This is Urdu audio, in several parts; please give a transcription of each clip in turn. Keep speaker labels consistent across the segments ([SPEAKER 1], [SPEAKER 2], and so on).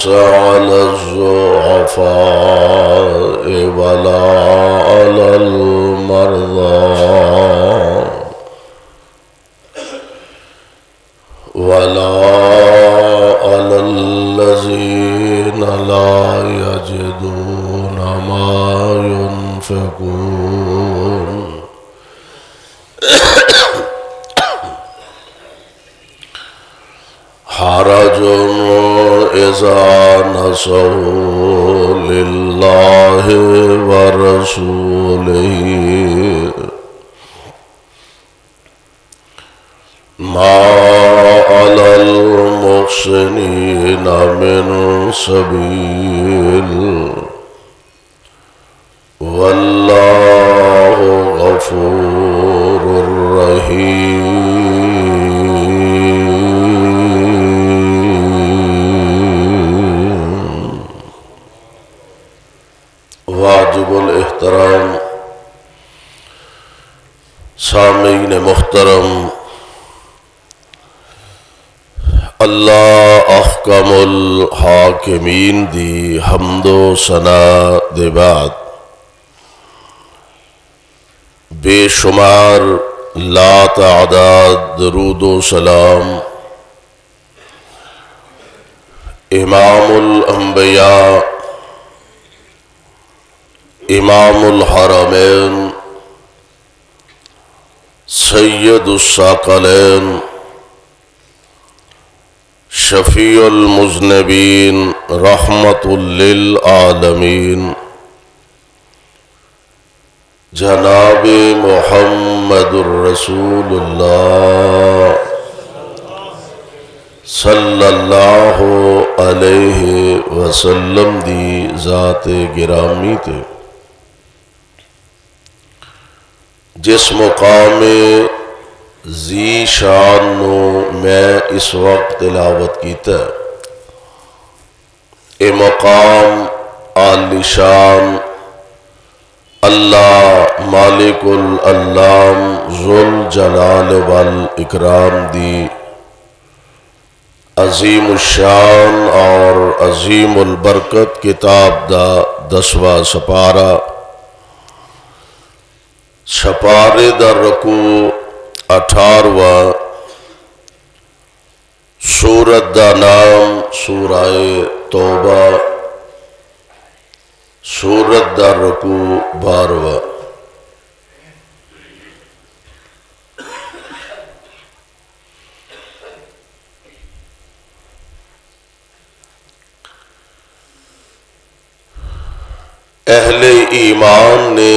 [SPEAKER 1] على الضعفاء ولا على المرضى ولا على الذين لا يجدون ما ينفقون حرج إذا نصحوا لله ورسوله ما على المحسنين من سبيل والله غفور رحيم. واجب الاحترام سامعین محترم، اللہ احکم الحاکمین دی حمد و ثنا دے بعد بے شمار لا تعداد درود و سلام امام الانبیاء امام الحرمین سید الثقلین شفیع المذنبین رحمت للعالمین جناب محمد الرسول اللہ صلی اللہ علیہ وسلم دی ذات گرامی تے جس مقام ذی شان نو میں اس وقت تلاوت کیتا ہے، اے مقام عالی شان اللہ مالک الالام ذوالجلال والاکرام دی عظیم الشان اور عظیم البرکت کتاب دا 10واں سپارہ، سپارے دا رکوع 18واں، سورت دا نام سورہ توبہ، سورت دا رکوع 12واں۔ اہل ایمان نے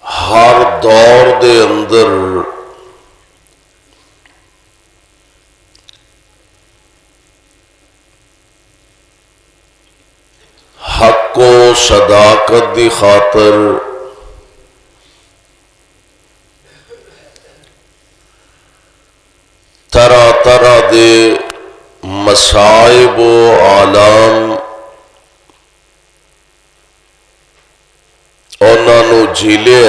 [SPEAKER 1] ہر دور دے اندر حق و صداقت دی خاطر طرح طرح دے مصائب و آلام انہاں نو جھیلے،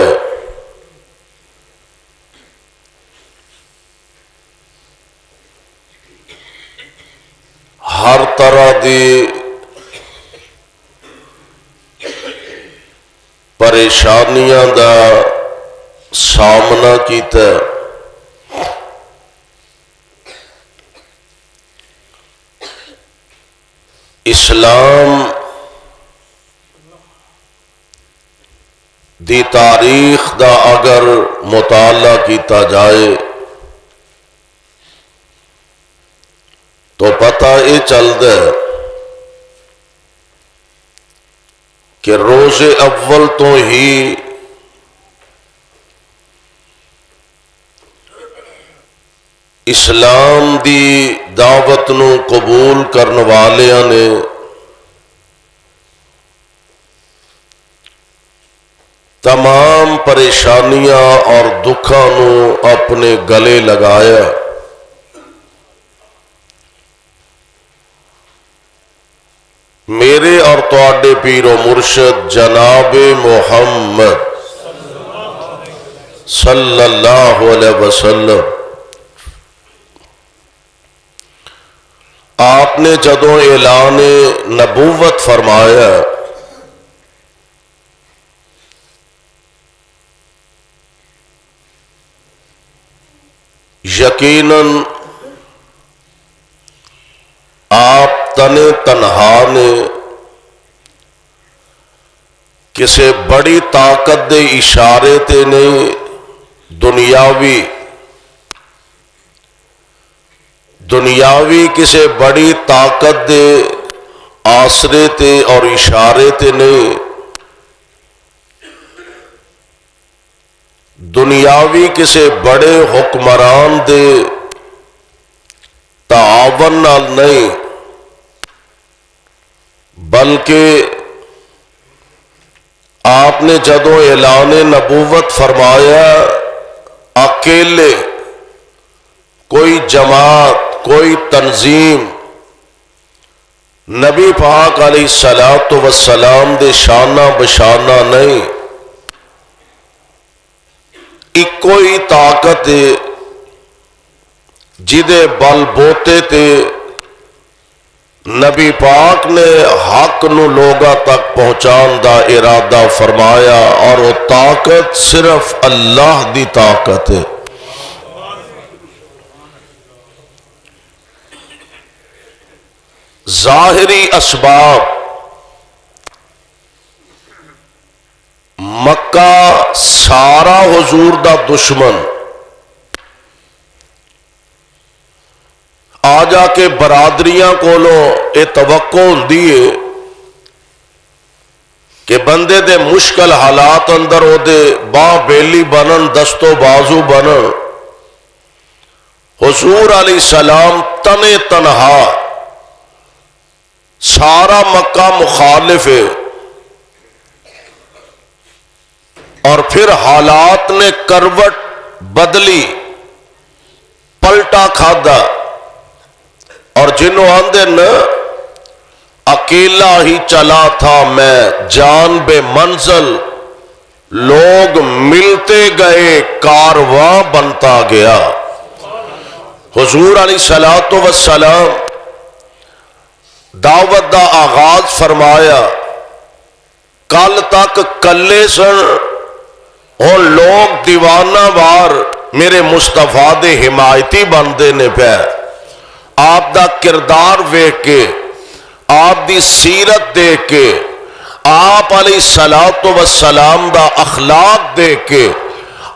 [SPEAKER 1] ہر طرح دی پریشانیاں دا سامنا کیتا، اسلام دی تاریخ دا اگر مطالعہ کیتا جائے تو پتہ یہ چلتا ہے کہ روز اول تو ہی اسلام دی دعوت نو قبول کرنے والیاں نے تمام پریشانیاں اور دکھاں نو اپنے گلے لگایا، میرے اور تواڈے پیر و مرشد جناب محمد صلی اللہ علیہ وسلم آپ نے جدوں اعلان نبوت فرمایا یقیناً آپ تنے تنہا نے کسے بڑی طاقت دے اشارے تے نہیں دنیاوی کسے بڑی طاقت دے آسرے تے اور اشارے تے نہیں دنیاوی کسے بڑے حکمران دے تعاون نال نہیں بلکہ آپ نے جدوں اعلان نبوت فرمایا اکیلے کوئی جماعت کوئی تنظیم نبی پاک علیہ الصلوۃ والسلام دے شانہ بشانہ نہیں ایکو ہی طاقت جدے بل بوتے تے نبی پاک نے حق نو لوگاں تک پہنچان دا ارادہ فرمایا اور وہ طاقت صرف اللہ دی طاقت ہے ظاہری اسباب مکہ سارا حضور دا دشمن آ جا کے برادریاں کولوں یہ توقع ہوندی ہے کہ بندے دے مشکل حالات اندر او دے باں بیلی بنن دستو بازو بنن حضور علیہ السلام تنے تنہا سارا مکہ مخالف ہے اور پھر حالات نے کروٹ بدلی پلٹا کھادا اور جنہوں آندے نا اکیلا ہی چلا تھا میں جان بے منزل لوگ ملتے گئے کارواں بنتا گیا حضور علیہ الصلوۃ والسلام دعوت دا آغاز فرمایا کل تک کلے سن اور لوگ دیوانہ وار میرے مصطفیٰ دے حمایتی بندے نے پہ آپ دا کردار ویکھ کے آپ دی سیرت دیکھ کے آپ علیہ الصلوۃ والسلام دا اخلاق دیکھ کے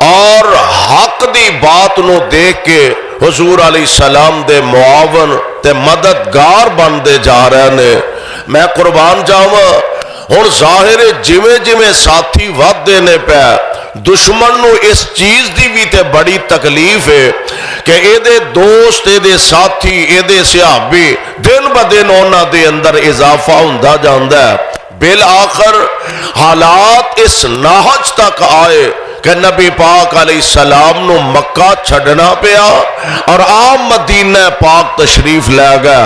[SPEAKER 1] اور حق دی بات نو دیکھ کے حضور علیہ السلام دے معاون تے مددگار بندے جا رہے نے میں قربان جاواں ہن ظاہر جویں جویں ساتھی ودے نے پہ دشمن نو اس چیز دی بھی تے بڑی تکلیف ہے کہ اے دے دوست اے دے ساتھی اے دے صحابی دن ب دن انہاں دے اندر اضافہ ہوندا جاندا ہے بالآخر حالات اس نہج تک آئے کہ نبی پاک علیہ السلام نو مکہ چھڑنا پیا اور عام مدینہ پاک تشریف لے گیا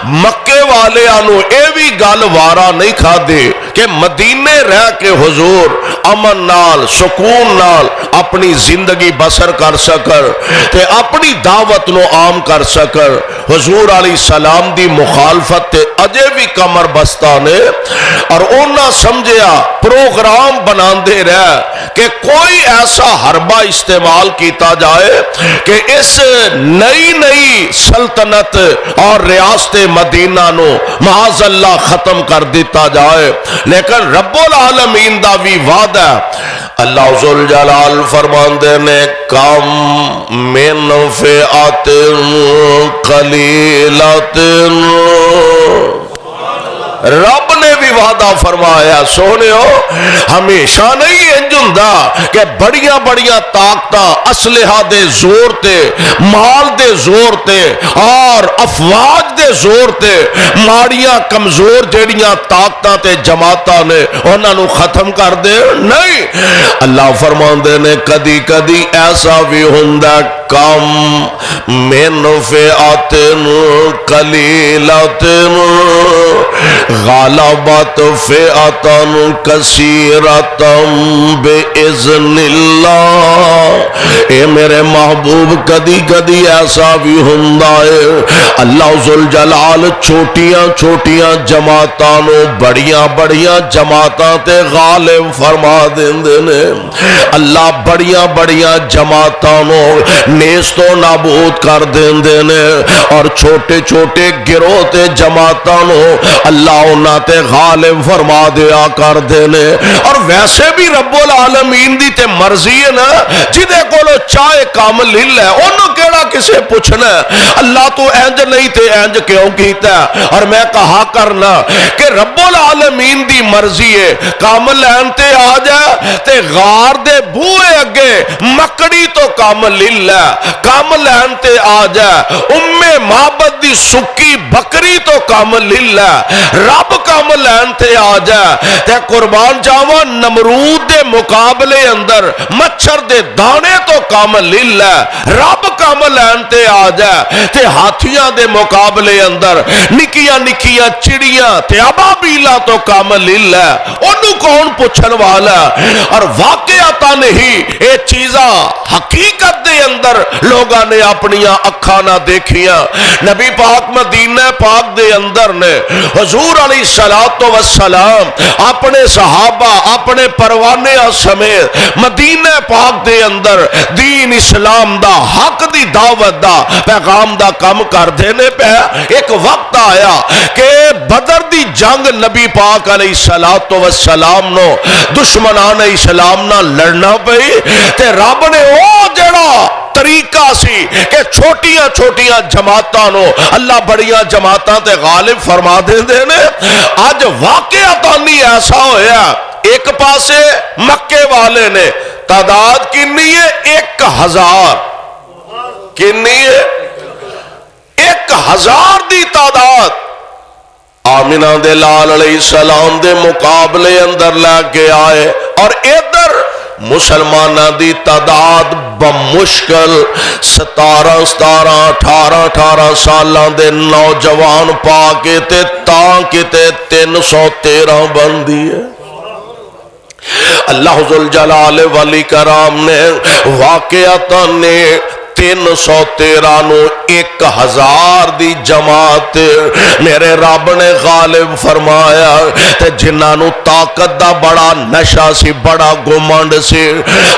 [SPEAKER 1] مکے والے آنو اے بھی گل وارا نہیں کھا دے کہ مدینے رہ کے حضور امن نال سکون نال اپنی زندگی بسر کر سکر تے اپنی دعوت نو عام کر سکر حضور علیہ السلام دی مخالفت تے اجے بھی کمر بستہ نے اور انہاں سمجھیا پروگرام بناندے رہ کہ کوئی ایسا حربہ استعمال کیتا جائے کہ اس نئی سلطنت اور ریاست مدینہ نو معاذ اللہ ختم کر دیتا جائے لیکن رب العالمین دا بھی وعدہ اللہ ذوالجلال فرماندے نے کم من فئات قلیلۃ رب نے بھی وعدہ فرمایا سونےو ہمیشہ نہیں انج ہوندا کہ بڑیاں بڑیاں طاقتاں اسلحہ دے زور تے مال دے زور تے اور افواج دے زور تے ماڑیاں کمزور جڑیاں طاقتاں تے جماعتاں نے انہاں نو ختم کر دے نہیں اللہ فرماندے نے کدی کدی ایسا بھی ہوندا کم من فئۃ قلیلۃ غلبت فئۃ کثیرۃ باذن اللہ۔ اے میرے محبوب کدی کدی ایسا بھی ہوندا ہے اللہ ذوالجلال چھوٹیاں چھوٹیاں جماعتاں نو بڑیاں بڑیاں جماعتاں تے غالب فرما دیندے نے۔ اللہ بڑیاں بڑیاں جماعتاں نو نیست و نابود کر دیندے نے، اور چھوٹے چھوٹے گروہ تے جماعتاں نو اللہ انہاں تے غالب فرما دیا کر دینے۔ اور ویسے بھی رب العالمین دی تے مرضی ہے نا، جدے کولو چاہے کام لل ہے انہوں کیڑا کسے پوچھنا ہے اللہ تو اینج نہیں تے اینج کیوں کیتا ہے۔ اور میں کہا کرنا کہ رب العالمین دی مرضی ہے کام لین تے آ جائے تے غار دے بوئے اگے مکڑی تو کام لل ہے، کام لین تے آ جائے معبد دی سکی بکری تو کام لل ہے، رب کام لین تے آ جائے تے قربان جاواں نمرود دے مقابلے اندر مچھر دے دانے تو کام لل ہے، رب کام لین تے آ جائے تے ہاتھیاں دے مقابلے اندر نکیاں نکیاں چڑیاں تے ابابیلا تو کام لل ہے، انہوں کون پوچھن والا۔ اور واقعتا نہیں اے چیزاں حقیقت دے اندر لوگاں نے اپنیاں اکھاں نہ دیکھیاں۔ نبی پاک مدینہ پاک دے اندر نے حضور علیہ السلام اپنے صحابہ اپنے پروانے سمیت مدینہ پاک دے اندر دین اسلام دا حق دی دعوت دا پیغام دا کم کر دینے پہ ایک وقت آیا کہ بدر دی جنگ نبی پاک علیہ السلام نو دشمنان اسلام نہ لڑنا پئی تے رب نے او جڑا طریقہ سی کہ چھوٹیاں چھوٹیاں جماعتاں نو اللہ بڑیاں جماعتاں تے غالب فرما دے نے۔ آج واقعہ نہیں ایسا ہویا ایک پاسے مکے والے نے تعداد کنی ہے 1000 کنی ہے 1000 دی تعداد آمینہ دے لال علیہ السلام دے مقابلے اندر لے کے آئے، اور ادھر مسلمانہ دی تعداد بمشکل 17 سالان دے نوجوان پاکے تے تاں کتے 313 بندی ہے۔ اللہ ذوالجلال ولی کرام نے واقعتا نے 313 نو 1000 دی جماعت میرے رب نے غالب فرمایا تے جنہاں نو طاقت دا بڑا نشہ سی بڑا گمنڈ سی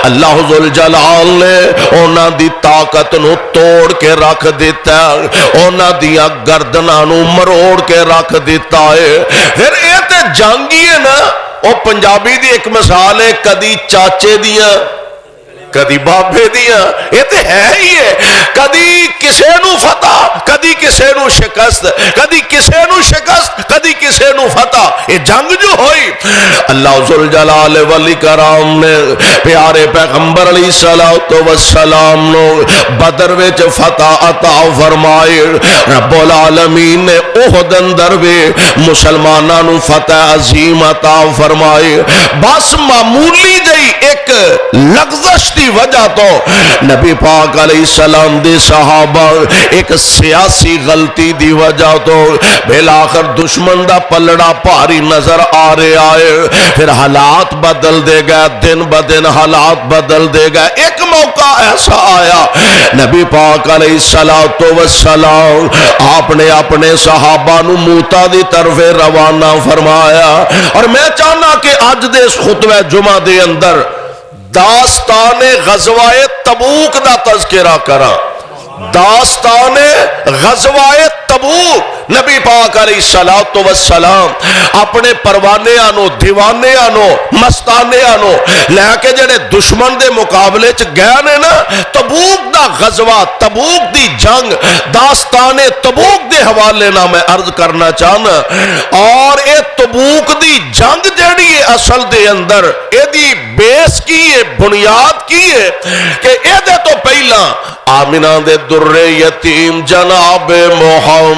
[SPEAKER 1] اللہ ذوالجلال نے انہاں دی طاقت نو توڑ کے رکھ دیتا انہاں دیاں گردناں نو مروڑ کے رکھ دیتا ہے۔ پھر اے تے جنگی ہے نا، او پنجابی دی ایک مثال ہے کدی چاچے دیاں کدی بابے دیاں، یہ تے ہے ہی ہے، کدی کسے نو فتح کدی کسے نو شکست، کدی کسے نو شکست کدی کسے نو فتح، یہ جنگ جو ہوئی اللہ ذوالجلال ولی کرام نے پیارے پیغمبر علیہ السلام نو بدر وچ فتح عطا فرمائے۔ رب العالمین نے احد اندر وے مسلماناں نو فتح عظیم عطا فرمائے۔ بس معمولی جئی ایک لغزش دی وجہ تو نبی پاک علیہ السلام دے صحابہ ایک سیاسی غلطی دی وجہ تو بلاخر دشمن دا پلڑا پاری نظر آ رہے آئے، پھر حالات بدل دے گئے، دن بدن حالات بدل دے گئے۔ ایک موقع ایسا آیا نبی پاک علیہ السلام آپ نے اپنے صحابہ نو موتا دی طرف روانہ فرمایا، اور میں چاہنا کہ آج دے اس خطبہ جمعہ دے اندر داستان غزوہ تبوک دا تذکرہ کرا۔ داستان غزوہ تبوک نبی پاک علیہ السلام اپنے پروانے آنو دیوانے آنو مستانے آنو لے کے جڑے دشمن دے مقابلے چ گئے نے نا، تبوک دا غزوہ تبوک دی جنگ داستان تبوک دے حوالے نہ میں عرض کرنا چاہنا۔ اور اے تبوک دی جنگ جڑی ہے اصل دے اندر اے دی بیس کی ہے بنیاد کی ہے کہ اے دے تو پہلا آمینہ دے در یتیم جناب محمد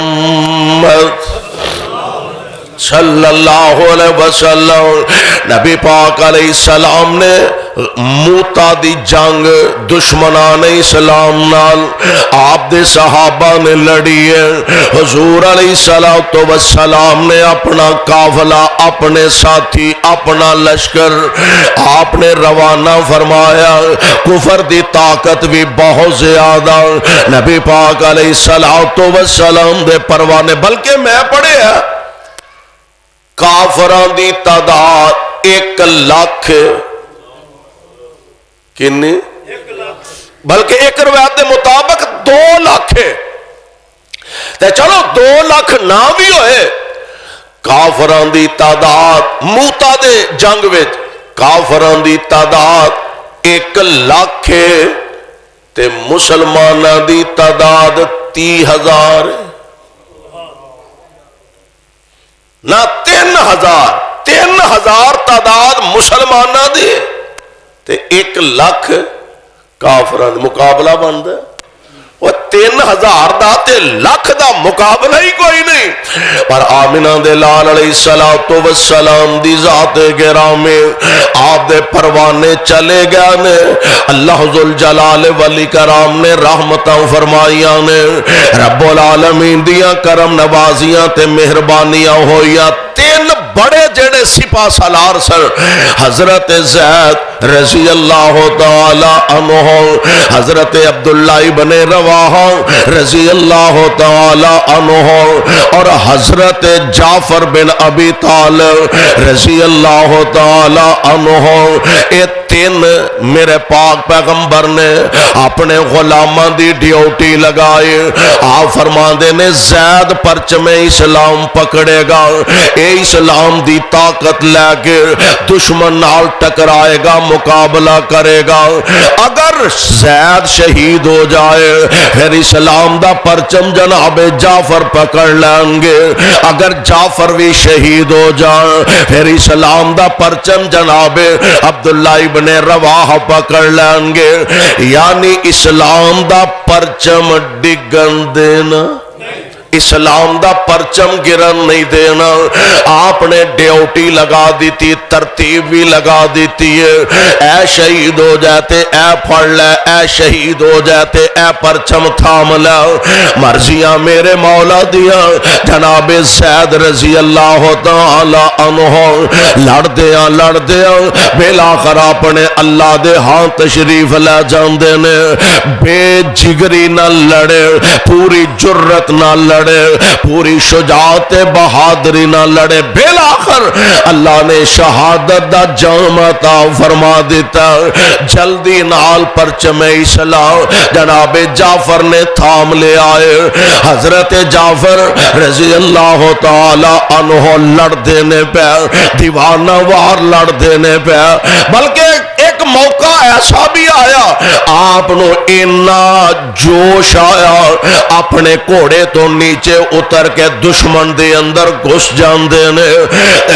[SPEAKER 1] صلی اللہ علیہ وسلم نبی پاک علیہ السلام نے موتا دی جنگ دشمنان اسلام نال آپ دے صحابہ نے لڑی ہے. حضور علیہ الصلوۃ والسلام نے اپنا قافلہ، اپنے ساتھی، اپنا لشکر آپ نے روانہ فرمایا. کفر دی طاقت بھی بہت زیادہ، نبی پاک علیہ الصلوۃ والسلام دے پروانے، بلکہ میں پڑھیا کافران دی تعداد 1 لاکھ کنی، بلکہ ایک روایت دے مطابق 2 لاکھ ہے. تے چلو 2 لاکھ نہ بھی ہوئے، کافران دی تعداد موتا دے جنگ وچ کافران دی تعداد 1 لاکھ ہے تے مسلمانہ دی تعداد 30,000 نہ 3,000 تعداد مسلمانہ دی تے 1 لاکھ کافران مقابلہ بند ہے. وہ 3,000 دا تے لاکھ دا مقابلہ ہی کوئی نہیں. پر آمنہ دے لال علیہ الصلوۃ والسلام دی ذات گرامی آپ دے پروانے چلے گئے نے. اللہ ذوالجلال ولی کرام نے رحمتاں فرمائیاں نے، رب العالمین دیاں کرم نوازیاں تے مہربانیاں ہوئیاں. 3 بڑے جڑے سپاہ سالار سر، حضرت زید رضی اللہ تعالی عنہ، حضرت عبداللہ ابن رواحہ رضی اللہ تعالی عنہ، اور حضرت جعفر بن ابی طالب رضی اللہ تعالی عنہ. یہ 3 میرے پاک پیغمبر نے اپنے غلاماں دی ڈیوٹی لگائے. آپ فرماندے نے زید پرچم اسلام پکڑے گا، اے اسلام دی طاقت لے کے دشمن نال ٹکرائے گا، مقابلہ کرے گا. اگر زید شہید ہو جائے پھر اسلام دا پرچم جناب جعفر پکڑ لیں گے. اگر جعفر بھی شہید ہو جائے پھر اسلام دا پرچم جناب عبداللہ ابن رواحہ پکڑ لیں گے. یعنی اسلام دا پرچم ڈگن دینا، اسلام دا پرچم گرن نہیں دینا. آپ نے ڈیوٹی لگا دیتی، ترتیب بھی لگا دیتی ہے. اے شہید ہو جاتے اے پڑھ لے، اے شہید ہو جاتے اے پرچم تھام لے. مرضیاں میرے مولا دیا جناب زید رضی اللہ تعالی عنہ لڑ دیاں بلاخر اپنے اللہ دے ہاں تشریف لے جاندے نے. بے جگری نہ لڑے، پوری جرت نہ لڑے، پوری شجاعت بہادری نہ لڑے. بلاخر اللہ نے شہادت دا جام عطا فرما دیتا. جلدی نال پرچم اسلام جناب جعفر نے تھام لے آئے. حضرت جعفر رضی اللہ تعالی عنہ لڑ دینے پہ، دیوانہ وار لڑ دینے پہ. بلکہ ایک موقع ایسا بھی آیا آپ نو اینا جوش آیا اپنے گھوڑے تو نیچے اتر کے دشمن دے اندر گھس جاندے نے.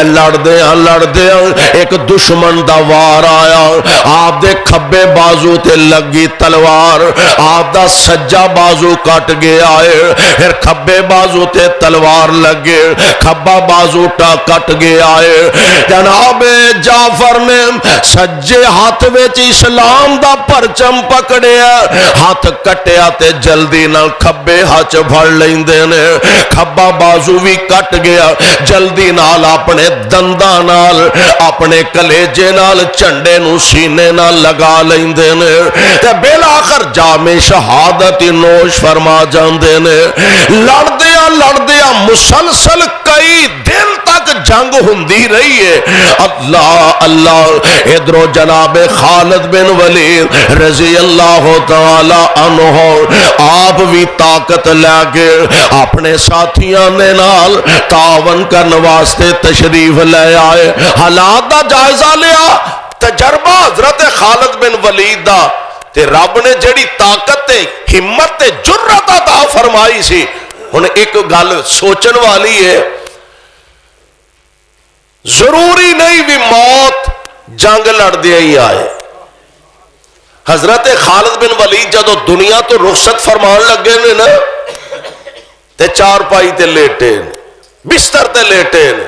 [SPEAKER 1] لڑ دیا ایک دشمن دا وار آیا، آپ دے کھبے بازو تے لگی تلوار، آپ دا سجا بازو کٹ گیا ہے. پھر کھبے بازو تے تلوار لگے، کھبا بازو کٹ گیا ہے. جناب جعفر نے سجے ہاتھ وچ اسلام دا پرچم پکڑیا، ہاتھ کٹیا تے جلدی نال کھبے ہاتھ پھڑ لیندے نے. کھبا بازو بھی کٹ گیا، جلدی نال اپنے دنداں نال اپنے کلیجے نال چنڈے نو سینے نال لگا لیندے نے. تے بلاخر جام شہادت نوش فرما جاندے نے. لڑدیا مسلسل کئی دن تک جنگ ہوندی رہی ہے. اللہ ادھرو جناب خالد بن ولید رضی اللہ تعالی عنہ آپ بھی طاقت لے کے اپنے ساتھیاں نے نال تعاون کرنے واسطے تشریف لے آئے. حالات دا جائزہ لیا، تجربہ حضرت خالد بن ولید دا تے رب نے جڑی طاقت تے ہمت تے جرأت عطا فرمائی سی. ہن ایک گل سوچن والی ہے، ضروری نہیں بھی موت جنگ لڑ دیا ہی آئے. حضرت خالد بن ولید جدو دنیا تو رخصت فرمان لگے نے نا تے چار پائی تے لیٹے نے، بستر تے لیٹے نے.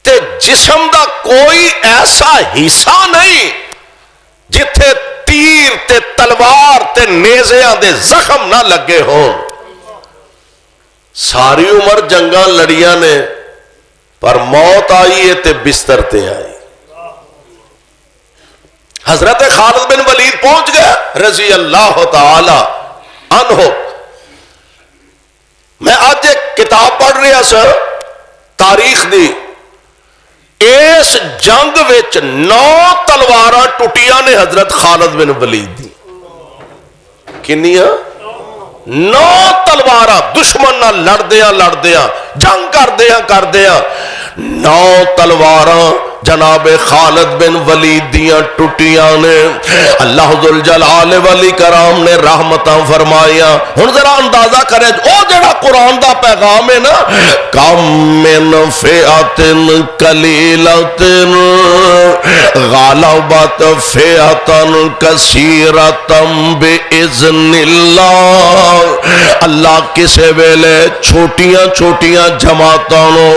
[SPEAKER 1] تے جسم دا کوئی ایسا حصہ نہیں جتھے تیر تے تلوار تے نیزیاں دے زخم نہ لگے ہوں. ساری عمر جنگاں لڑیاں نے پر موت آئی ہے تے بستر تے آئی. حضرت خالد بن ولید پہنچ گیا رضی اللہ تعالی عنہ. میں آج ایک کتاب پڑھ رہا سر تاریخ دی. اس جنگ وچ 9 تلواراں ٹوٹیاں نے حضرت خالد بن ولید دی. کنیاں؟ 9 تلواراں دشمن نہ لڑدیاں جنگ کردیاں 9 تلواراں جناب خالد بن ولید دیاں ٹوٹیاں نے. اللہ ذوالجلال والاکرام نے رحمتاں فرمائیاں. ہن ذرا اندازہ کرے او جڑا قرآن دا پیغام ہے نا، کم من فئۃ قلیلۃ غلبت فئۃ کثیرۃ باذن اللہ. اللہ کسے ویلے چھوٹیاں جماعتاں نو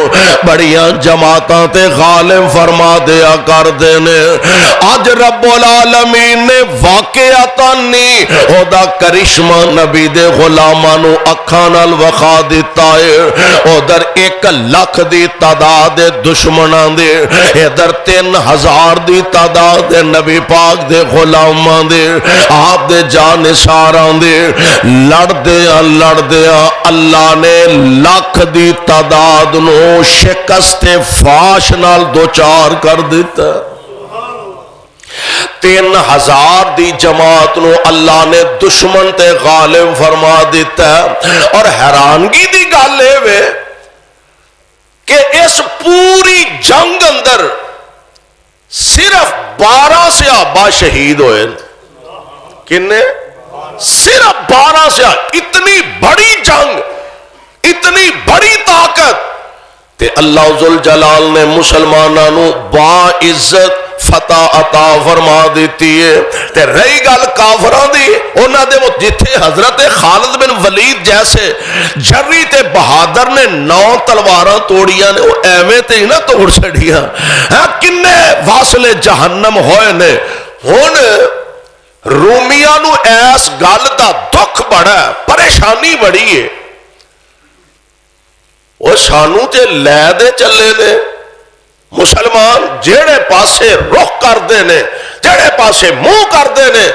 [SPEAKER 1] بڑیاں جماعتاں تے غالب فرما دیا کر دینے. اج رب العالمین نے واقعاتاں نہیں او دا کرشمہ نبی دے غلاماں نو اکھاں نال وکھا دتا ہے. ادھر 1 لاکھ دی تعداد دشمناں دے، ادھر 3000 دی تعداد نبی پاک دے غلاماں دے، آپ دے جانثاراں دے. لڑدیاں اللہ نے لاکھ دی تعداد نو شکست فاش نال دوچار کر دیتا. 3000 دی جماعت نو اللہ نے دشمن تے غالب فرما دیتا. اور حیرانگی دی گل ہے کہ اس پوری جنگ اندر صرف 12 صحابہ شہید ہوئے. کنے؟ صرف 12 صحابہ. اتنی بڑی جنگ، اتنی بڑی طاقت تے اللہ ذوالجلال نے مسلمانوں نو با عزت فتح عطا فرما دیتی ہے. تے رہی گل کافراں دی، انہاں دے وہ جتھے حضرت خالد بن ولید جیسے جری تے بہادر نے 9 تلواراں توڑیاں نے، وہ ایویں تے ہی نہ توڑ چھڑیاں. ہاں کنے واصل جہنم ہوئے نے. ہن رومیاں نو ایس گل دا دکھ بڑا ہے، پریشانی بڑی ہے. وہ سانو تے لے دے چلے نے مسلمان جیڑے پاسے رخ کردے نے، جیڑے پاسے منہ کردے نے،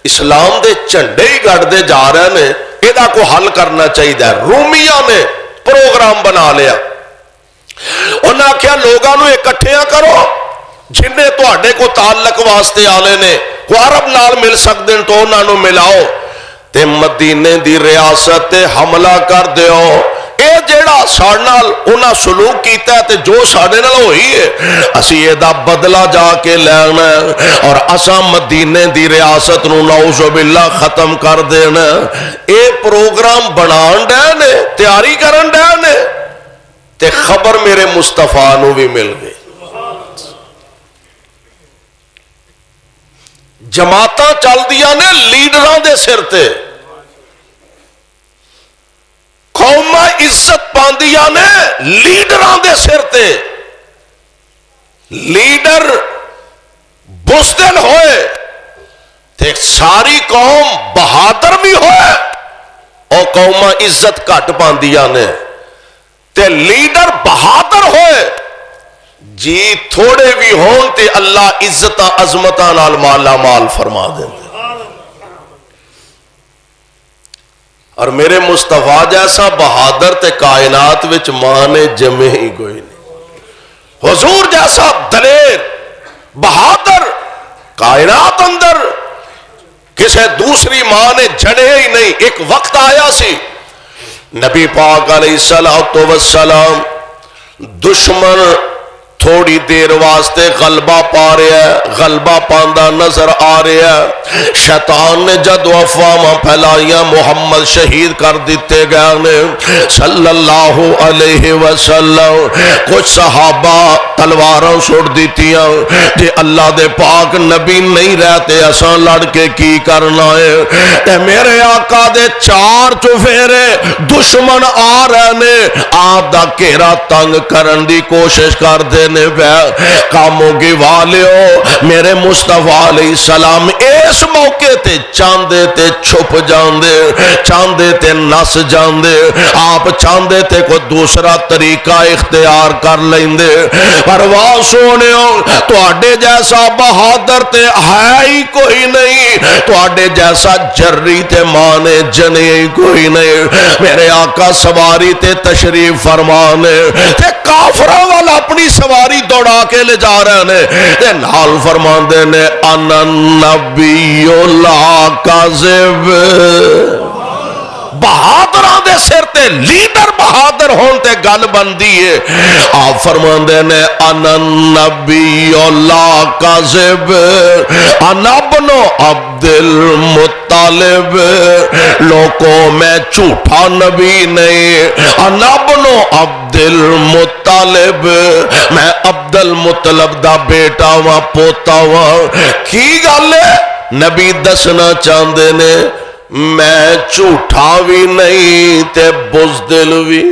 [SPEAKER 1] اسلام دے جھنڈے ہی گڑ دے جا رہے نے. ایدا کو حل کرنا چاہیے. رومیاں نے پروگرام بنا لیا. انہاں آکھیا لوگاں نو اکٹھیاں کرو جنہیں تواڈے کو تعلق واسطے آلے نے، کو عرب نال مل سکدے تو انہاں نو ملاؤ تے مدینے دی ریاست تے حملہ کر دیو. اے جیڑا ساڈے نال انہاں سلوک کیتا ہے تے جو ساڈے نال ہوئی ہے اسی ایدا بدلہ جا کے لینا اور اساں مدینے دی ریاست نو نعوذ باللہ ختم کر دینا. اے پروگرام بنان ڈے نے، تیاری کرن ڈے نے تے خبر میرے مصطفیٰ نو بھی مل گئی. جماعتاں چل دیاں نے لیڈراں دے سر تے، قوماں عزت پاندیاں نے لیڈراں دے سر تے. لیڈر بزدل ہوئے تے ساری قوم بہادر بھی ہوئے اور قوماں عزت گھٹ پاندیاں نے. تے لیڈر بہادر ہوئے جی تھوڑے بھی ہون تے اللہ عزت عظمتاں نال مالا مال فرما دیں. اور میرے مصطفیٰ جیسا بہادر تے کائنات وچ ماں نے جمے ہی کوئی نہیں. حضور جیسا دلیر بہادر کائنات اندر کسے دوسری ماں نے جڑے ہی نہیں. ایک وقت آیا سی نبی پاک علیہ السلام دشمن تھوڑی دیر واسطے غلبہ پا رہا ہے، غلبہ پاندہ نظر آ رہا ہے. شیطان نے جد افواہاں پھیلائیاں محمد شہید کر دیتے گئے نے صلی اللہ علیہ وسلم. کچھ صحابہ تلواراں چھوڑ دیتیاں جے اللہ دے پاک نبی نہیں رہتے اساں لڑ کے کی کرنا ہے. تے میرے آقا دے 4 چفیرے دشمن آ رہے نے آپ دا گھیرا تنگ کرن دی کوشش کر دے نے کاموں کی والیو میرے مصطفیٰ علیہ السلام اس موقع تے چاندے تے چھپ جاندے چاندے تے نس جاندے آپ چاندے تے کوئی دوسرا طریقہ اختیار کر لیندے پرواہ سونیو تو آڈے جیسا بہادر تے ہے ہی کوئی نہیں تو آڈے جیسا جری تے مانے جنے ہی کوئی نہیں میرے آقا سواری تے تشریف فرمانے تے کافرہ والا اپنی سواری دوڑا کے لے جا رہے ہیں تے نال فرماندے نے انا النبی لا کاذب بہادران دے سر تے لیڈر بہادر ہون تے گل بندی ہے آپ فرماندے نے انا النبی لا کاذب انا ابن عبد المطلب لوگوں میں جھوٹا نبی نہیں انا ابن عبد المطلب میں عبد المطلب دا بیٹا وا پوتا وا کی گل ہے نبی دسنا چاہندے نے میں جھوٹا بھی نہیں تے بزدل بھی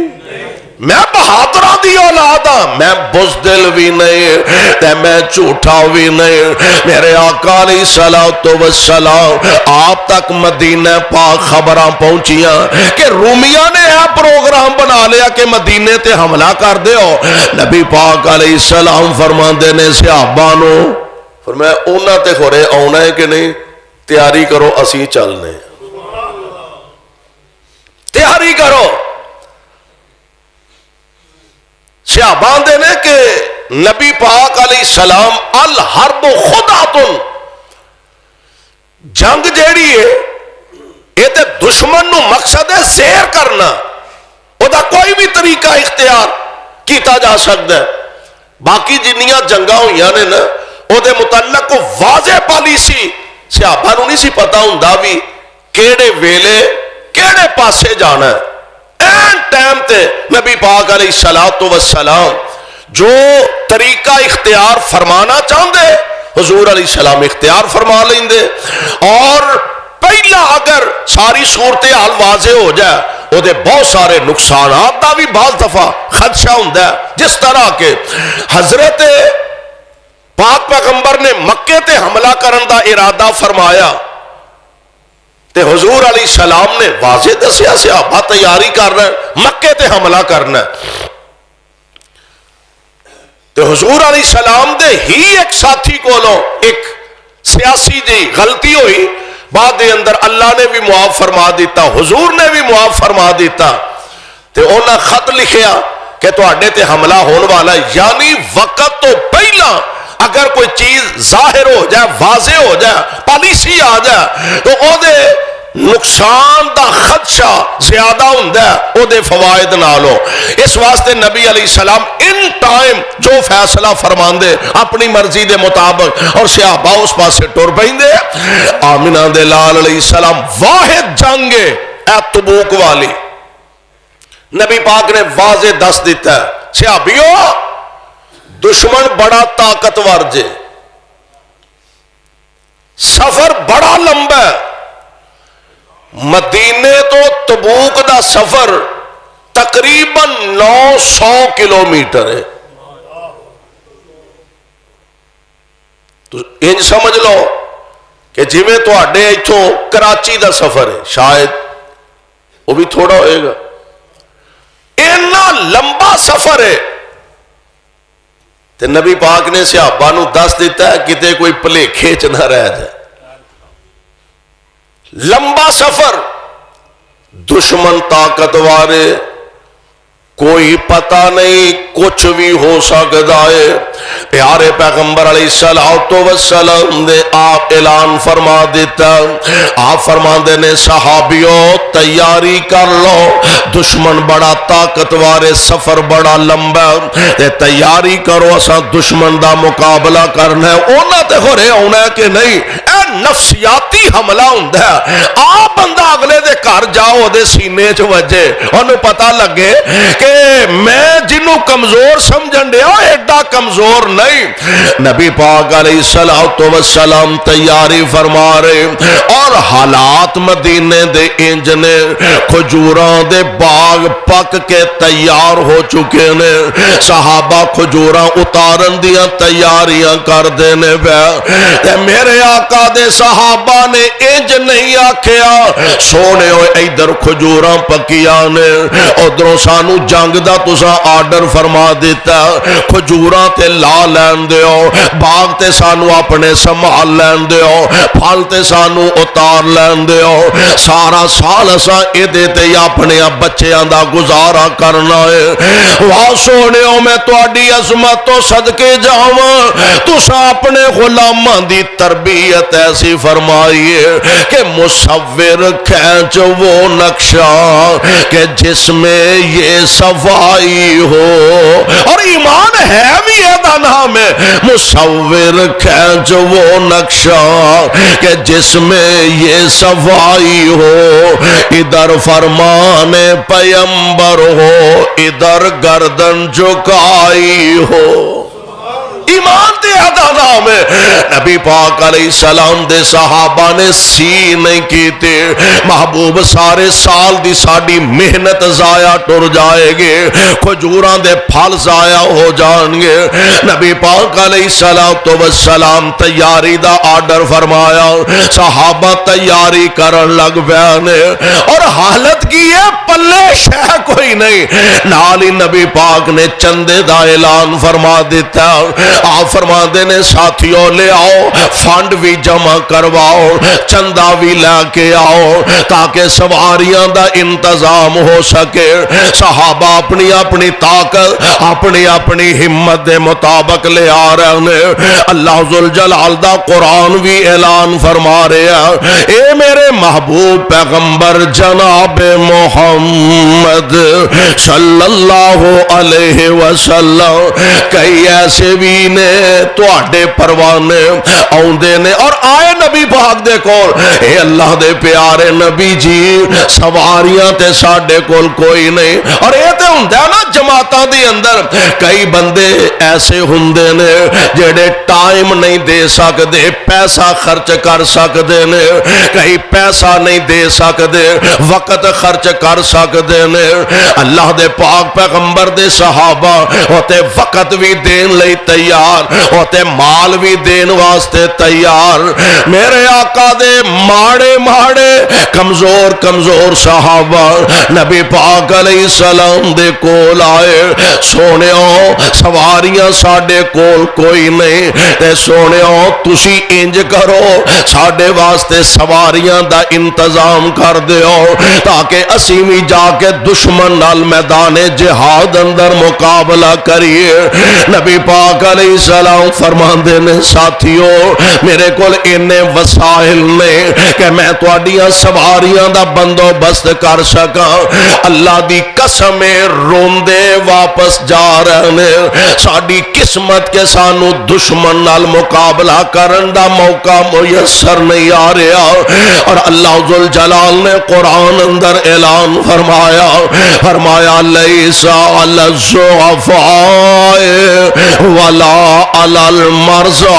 [SPEAKER 1] میں بہادرہ دی اولاد ہاں میں بزدل بھی نہیں تے میں جھوٹا بھی نہیں میرے آقا علیہ السلام آپ تک مدینہ پاک خبراں پہنچیاں کہ رومیاں نے پروگرام بنا لیا کہ مدینے تے حملہ کر دے ہو نبی پاک علیہ السلام فرماندے نے صحابانو فرمایا اونا تے خورے آنا ہے کہ نہیں تیاری کرو اسی چلنے تیاری کرو صحابان دے نے کہ نبی پاک علیہ السلام الحرب خدعتن جنگ جیڑی ہے یہ تے دشمن نو مقصد ہے زیر کرنا او دا کوئی بھی طریقہ اختیار کیتا جا سکتا ہے باقی جنیاں جنگاں ہوئیاں نے نا او دے متعلق کو واضح پالیسی صحابہ نو نہیں سی پتا ہوندا بھی کیڑے ویلے کیڑے پاسے جانا ہے این ٹائم تے نبی پاک علیہ السلام جو طریقہ اختیار فرمانا چاہندے حضور علیہ السلام اختیار فرما لیندے اور پہلا اگر ساری صورتحال واضح ہو جائے وہ دے بہت سارے نقصانات دا بھی بعض دفعہ خدشہ ہوندا ہے جس طرح کے حضرت پاک پیغمبر نے مکے تے حملہ کرن دا ارادہ فرمایا تے حضور علیہ السلام نے واضح دسیا صحابہ تیاری کر رہے ہیں مکے تے حملہ کرنا ہے تے حضور علیہ السلام دے ہی ایک ساتھی کولوں ایک سیاسی جی غلطی ہوئی بعد دے اندر اللہ نے بھی معاف فرما دیتا حضور نے بھی معاف فرما دیتا تے انہاں خط لکھیا کہ تو اڈے تے حملہ ہون والا یعنی وقت تو پہلا اگر کوئی چیز ظاہر ہو جائے واضح ہو جائے پالیسی آ جائے تو او دے نقصان دا خدشہ زیادہ ہوندا ہے او دے فوائد نالو اس واسطے نبی علیہ السلام ان ٹائم جو فیصلہ فرماندے اپنی مرضی دے مطابق اور صحابہ اس پاسے ٹر پیندے آمنہ دے لال علیہ السلام واحد جنگ اے تبوک والی نبی پاک نے واضح دس دیتا ہے صحابیوں دشمن بڑا طاقتور جے سفر بڑا لمبا ہے مدینے تو تبوک دا سفر تقریباً 900 کلومیٹر ہے تو انج سمجھ لو کہ جی میں تو آڈے ایتھوں کراچی دا سفر ہے شاید وہ بھی تھوڑا ہوئے گا اتنا لمبا سفر ہے تے نبی پاک نے صحابہ نو دس دیتا ہے کتے کوئی پلیکھے چ نہ رہ جائے لمبا سفر دشمن طاقتور کوئی پتہ نہیں کچھ بھی ہو سکتا ہے پیارے پیغمبر علیہ السلام نے آپ اعلان فرما دیتا آپ فرما دینے صحابیوں تیاری کر لو دشمن بڑا طاقتور سفر بڑا لمبا تے تیاری کرو اساں دشمن دا مقابلہ کرنا ہے اونا تے ہو رہے ہونا ہے کہ نہیں اے نفسیاتی حملہ ہوندا ہے آپ بندہ اگلے دے گھر جاؤ دے سینے چ وجے انہوں پتہ لگے کہ میں جنوں کمزور سمجھن دیا ایڈا کمزور نہیں. نبی پاک علیہ الصلوۃ والسلام تیاری فرما رہے اور حالات مدینے دے انج نے کھجوراں دے باغ پک کے تیار ہو چکے نے. صحابہ کھجوراں اتارن دیاں تیاریاں کر دینے پہ. میرے آقا دے صحابہ نے انج نہیں آکھیا سونے ہوئے ادھر کھجوراں پکیاں نے ادھروں سانو جنگ دا تساں آرڈر فرما دیتا کھجوراں تے لا لین دیو باغ تے سانو اپنے سنبھال لین دیو پھل تے سانو اتار لین دیو سارا سال اساں ایدے تے اپنے بچیاں دا گزارا کرنا ہے. واہ سونےو میں تہاڈی عظمت تو صدقے جاواں تساں اپنے غلاماں دی تربیت ایسی فرمائی ہے کہ مصور کھینچ وہ نقشہ کہ جس میں یہ صفائی ہو. اور ایمان ہے بھی ایدہ نام ہے مصور کھینچ وہ نقشہ کہ جس میں یہ صفائی ہو. ادھر فرمان پیمبر ہو ادھر گردن جھکائی ہو. ایمان دے ادا نام ہے. نبی پاک علیہ السلام دے صحابہ نے سی نہیں کیتے محبوب سارے سال دی ساڑی محنت ضائع ٹر جائے گے کھجوراں دے پھل ضائع ہو جان گے. نبی پاک علیہ السلام تیاری دا آرڈر فرمایا صحابہ تیاری کرن لگ بیانے اور حالت کی ہے پلے شہ کوئی نہیں. نال ہی نبی پاک نے چندے دا اعلان فرما دیتا آپ فرما دینے ساتھیوں لے آؤ فنڈ بھی جمع کرواؤ چندہ بھی لے کے آؤ تاکہ سواریاں دا انتظام ہو سکے. صحابہ اپنی اپنی طاقت اپنی اپنی ہمت دے مطابق لے آ رہے ہیں. اللہ ذوالجلال دا قرآن بھی اعلان فرما رہے ہیں اے میرے محبوب پیغمبر جناب محمد صلی اللہ علیہ وسلم کئی ایسے بھی نے تواڈے پروانے آوندے نے اور آئے نبی پاک دے کول اے اللہ دے پیارے نبی جی سواریاں تے ساڈے کول کوئی نہیں. اور اے تے ہوندا نا جماعتاں دے اندر کئی بندے ایسے ہوندے نے جڑے ٹائم نہیں دے سکدے پیسہ خرچ کر سکدے نے کئی پیسہ نہیں دے سکدے وقت خرچ کر سکدے نے. اللہ دے پاک پیغمبر دے صحابہ ہوتے وقت بھی دین لئی تیار ہوتے مال بھی دین واسطے تیار. میرے آقا دے ماڑے ماڑے کمزور کمزور صحابہ نبی پاک علیہ السلام دے کول آئے سونےو سواریاں ساڑے کول کوئی نہیں تے سونےو تسی انج کرو ساڑے واسطے سواریاں دا انتظام کر دیو تاکہ اسی بھی جا کے دشمن نال میدان جہاد اندر مقابلہ کریے. نبی پاک علیہ السلام فرماندے نے ساتھیوں میرے کول انہیں وسائل نے کہ میں تواڈیاں سواریاں دا بندوبست کر سکاں. اللہ دی قسم روندے واپس جا رہے نے ساڈی قسمت کے سانو دشمن نال مقابلہ کرن دا موقع میسر نہیں آ رہا. اور اللہ ذوالجلال نے قرآن اندر اعلان فرمایا لیس علی الضعفاء ولا علی المرضى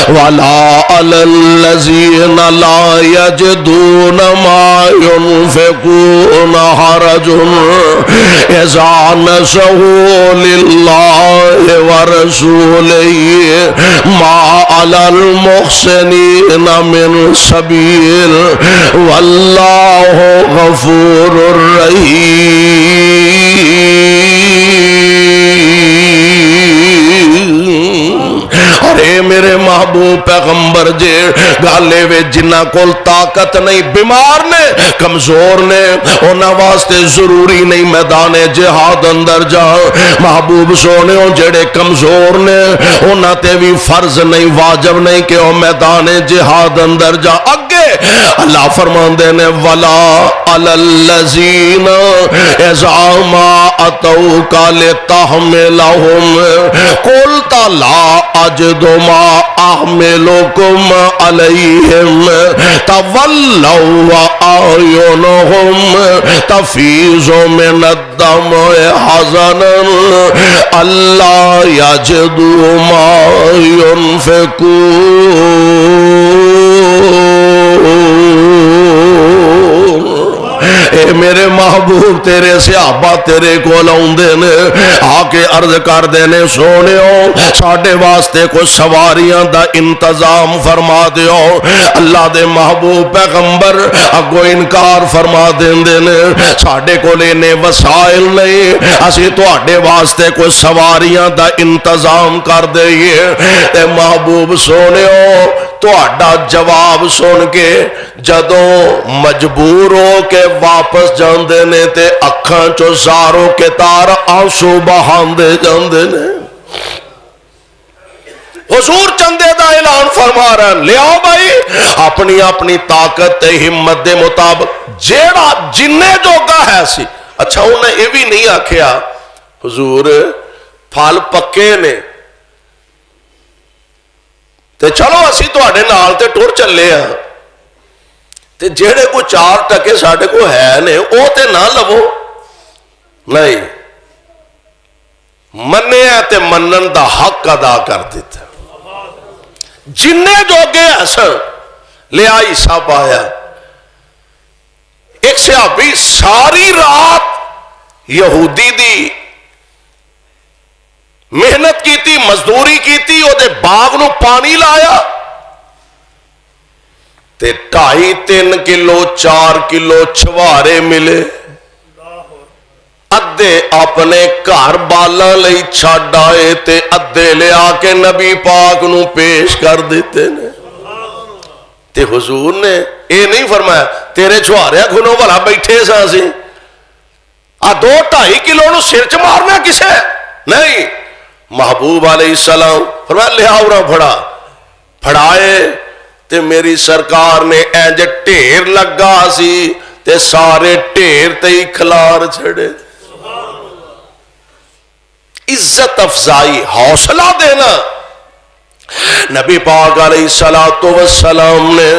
[SPEAKER 1] ولا علی الذین لا یجدون ما ينفقون حرج اذا نصحوا للہ ورسولہ ما علی المحسنین من سبیل واللہ غفور رحیم. اور اے میرے محبوب پیغمبر جے گالے وے جنہ کول طاقت نہیں بیمار نے کمزور نے انہاں واسطے ضروری نہیں میدان جہاد اندر جا. محبوب سونے جڑے کمزور نے انہاں تے بھی فرض نہیں واجب نہیں کہ وہ میدان جہاد اندر جا. اگے اللہ فرماندے نے ولا الذین اذا ما اتوک لتحملهم قلت لا اجد ما احملکم علیہم تولوا واعینهم تفیض من الدمع حزنا الا یجدوا ما اے میرے محبوب تیرے صحابہ تیرے کو لاؤندے نے آ کے عرض کر دینے سونےو ساڑھے واسطے کو سواریاں دا انتظام فرما دیو اللہ دے محبوب پیغمبر اگو انکار فرما دیندے نے ساڑھے کو لینے وسائل نہیں اسی تو آڑھے واسطے کو سواریاں دا انتظام کر دئیے تے محبوب سونےو تو آڑھا جواب سن کے جدوں مجبور ہو کے واپس جاندے نے تے اکھاں چو زاروں کے تار آنسو بہاندے جاندے نے حضور چندے دا اعلان فرما رہا ہے لے آؤ بھائی اپنی اپنی طاقت تے ہمت دے مطابق جیڑا جننے جوگا ہے سی اچھا انہیں یہ بھی نہیں آکھیا حضور پھال پکے نے تے چلو اسی تو آڑے نال تے ٹور چلے ہیں تے جیڑے کو 4 ٹکے ساڑھے کو ہے نے او تے نہ لو نہیں مننے ہے تے منن دا حق ادا کر دیتا جننے جو گے حسن لے آئی صاحب آیا ایک صحابی ساری رات یہودی دی محنت کی تھی مزدوری کی تھی او دے باغ نو پانی لایا تے 2.5-3 کلو 4 کلو چھوارے ملے ادھے اپنے گھر بالاں لئی چھڈ آئے تے ادھے لے آ کے نبی پاک نو پیش کر دیتے نے تے حضور نے اے نہیں فرمایا تیرے چھوارے گھنوں والا بیٹھے سا سی 2-2.5 کلو نو سر چ مارنا کسے نہیں محبوب علیہ السلام فرمایا لے آؤ رہا پھڑا پھڑائے تے میری سرکار نے اینج ٹھیر لگا سی تے سارے ٹھیر تے ہی کھلار چھڑے عزت افزائی حوصلہ دینا نبی پاک علیہ السلام نے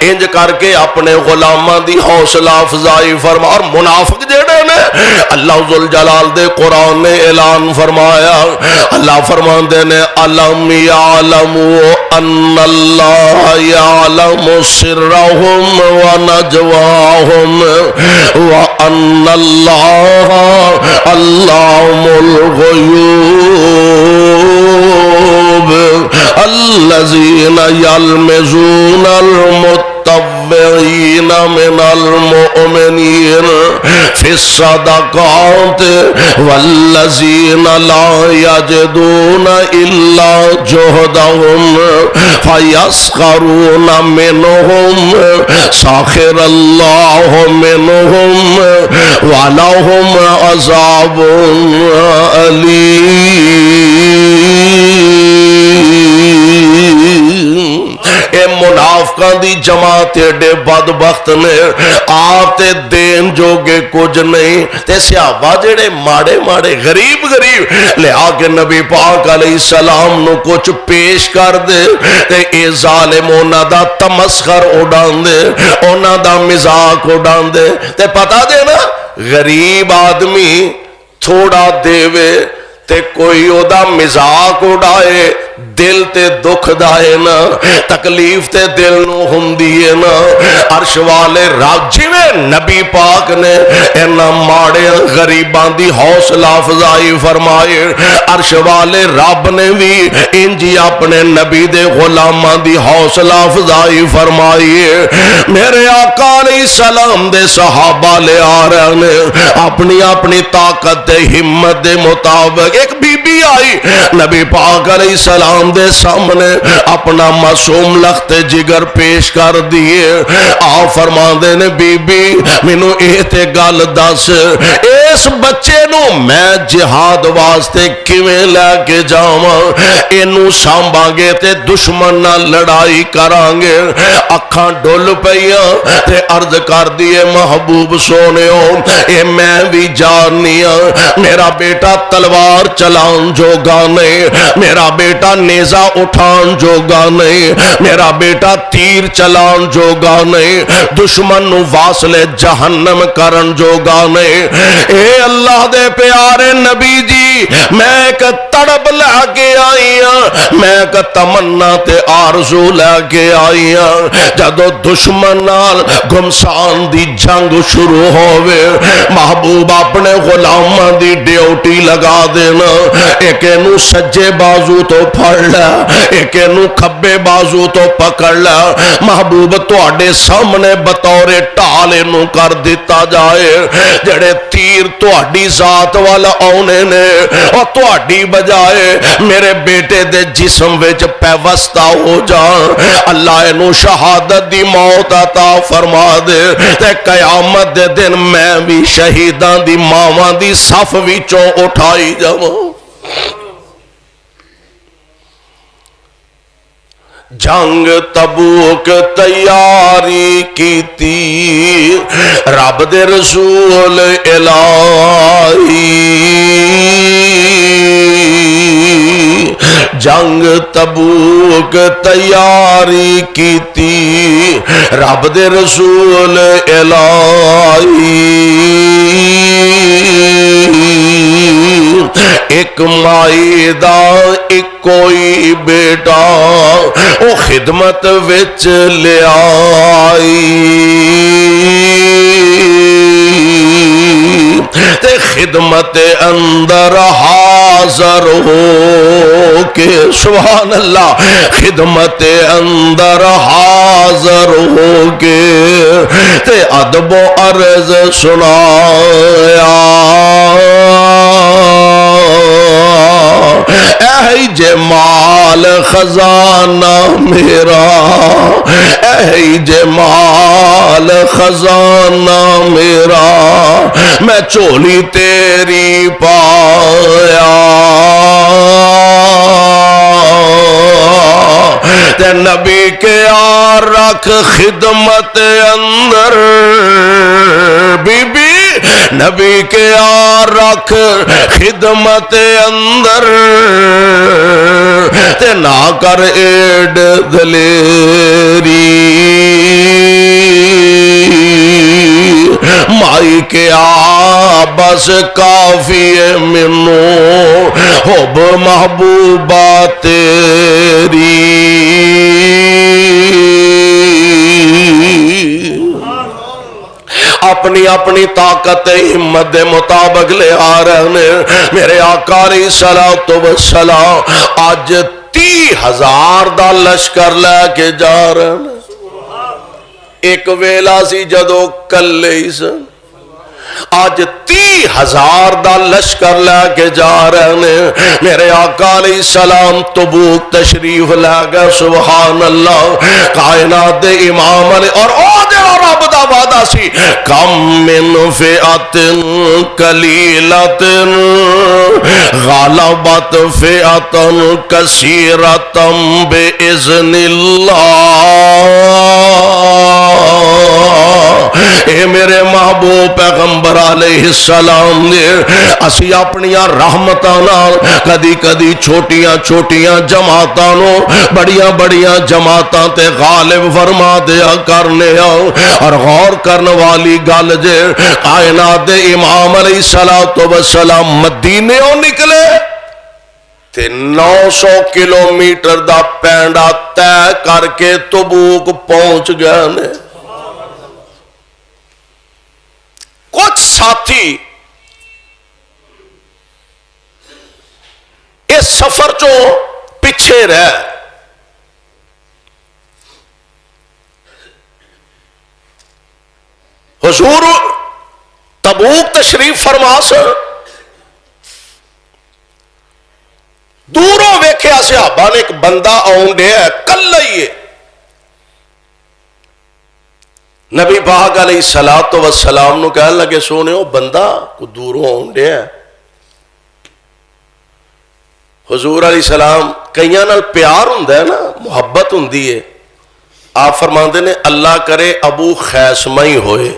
[SPEAKER 1] انج کر کے اپنے غلاماں دی حوصلہ افزائی فرما اور منافق جڑے نے اللہ ذوالجلال دے قرآن نے اعلان فرمایا اللہ فرماندے نے الم یعلموا ان اللہ یعلم سرهم ونجواهم وان اللہ علام الغیوب الذين يلمزون المتطوعين من المؤمنين في الصدقات والذين لا يجدون إلا جهدهم فيسخرون منهم سخر الله منهم ولهم عذاب أليم اے منافقان دی جماعت ایڈے بدبخت نے آپ تے دین جوگے کچھ نہیں تے صحابہ جڑے ماڑے ماڑے غریب لے آکے نبی پاک علیہ السلام نو کچھ پیش کر دے تے اے ظالم اونا دا تمسخر اڑان دے اونا دا مزاق اڑان دے تے پتا دے نا غریب آدمی تھوڑا دیوے تے کوئی او دا مزاق اڑائے دل تے دکھ دائے نا تکلیف تے دل نو ہندیے نا عرش والے رب جویں نبی پاک نے اینا ماڑے غریبان دی حوصلہ افزائی فرمائے عرش والے رب نے بھی انجی اپنے نبی دے غلامان دی حوصلہ افزائی فرمائیے میرے آقا علیہ السلام دے صحابہ لے آ رہے نے اپنی اپنی طاقت دے ہمت دے مطابق ایک بی بی آئی نبی پاک علیہ السلام دے سامنے اپنا معصوم لخت جگر پیش کر دیے. آپ فرماندے نے بی بی مینوں اے تے گل دس اس بچے نو میں جہاد واسطے کیویں لے کے جاواں؟ اینو سانبھاں گے تے دشمن نال لڑائی کران گے. اکھاں ڈل پیاں تے عرض کر دیے محبوب سونےو اے میں بھی جاننی ہاں میرا بیٹا تلوار چلان جوگا نہیں, میرا بیٹا نیزہ اٹھان جوگا نہیں, میرا بیٹا تیر چلان جوگا نہیں, دشمن نو واصل جہنم کرن جوگا نہیں. اے اللہ دے پیارے نبی جی میں ایک تڑپ لے کے آئی ہاں, میں ایک تمنا تے آرزو لے کے آئی ہاں. جدو دشمن نال گھمسان دی جنگ شروع ہوئے محبوب اپنے غلاماں دی ڈیوٹی لگا دینا. ایک نو سجے بازو تو پھڑ لیا, ایک نو کھبے بازو تو پکڑ لیا. محبوب تواڈے سامنے بطور ٹال نو کر دیتا جائے. جڑے تیر تواڈی ذات والا آنے نے اور تواڈی بجائے میرے بیٹے دے جسم وچ پیوستہ ہو جان. اللہ انو شہادت دی موت عطا فرما دے تے قیامت دے دن میں بھی شہیداں دی ماواں دی صف وچوں اٹھائی جاواں. جنگ تبوک تیاری کیتی رب دے رسول الہی. جنگ تبوک تیاری کیتی رب دے رسول الہی. ایک مائی دا ایک کوئی بیٹا او خدمت وچ لے آئی تے خدمت اندر حاضر ہو کے سبحان اللہ خدمت اندر حاضر ہو کے تے ادب و عرض سنایا. اے جمال خزانہ میرا, اے جمال خزانہ میرا, میں چولی تیری پایا. تے نبی کے آ رکھ خدمت اندر بی بی نبی کے آ رکھ خدمت اندر تے نہ کر ایڈ دلیری. مائی کے آ بس کافی منو حب محبوبہ تیری. اپنی اپنی طاقت ہمت دے مطابق لے آ رہے ہیں میرے آقا علیہ الصلوۃ والسلام. آج 30,000 دا لشکر لے کے جا رہے ہیں. ایک ویلا سی جدو کلے ہی سن, آج 30,000 دا لشکر لے کے جا رہے ہیں. میرے آقا علیہ السلام تبوک تشریف لے گئے. سبحان اللہ کائنات دے امام علی اور او دے رب دا وعدہ سی کم من فئت قلیلت غالبت فئت کثیرت باذن اللہ. اے میرے محبوب پیغمبر علیہ السلام نے اسی اپنیاں رحمتاں نال کدی کدی چھوٹیاں چھوٹیاں جماعتاں نو بڑیاں بڑیاں جماعتاں تے غالب فرما دیا کرنے اور غور کرن والی گل جے کائنات دے امام علیہ الصلوۃ والسلام مدینے نکلے تے 900 کلومیٹر دا پینڈا طے کر کے تبوک پہنچ گئے نے. کچھ ساتھی اس سفر چوں پیچھے رہ حضور تبوک تشریف فرما سن دوروں ویکھیا صحابہ نے ایک بندہ آن ڈیا کلا ہی ہے. نبی پاک علیہ الصلوۃ والسلام نو کہنے لگے سونے وہ بندہ کو دوروں آن ڈیا. حضور علیہ السلام کئیاں نال پیار ہوندا ہے نا، محبت ہوندی ہے. آپ فرماندے نے اللہ کرے ابو خیسمہ ہی ہوئے.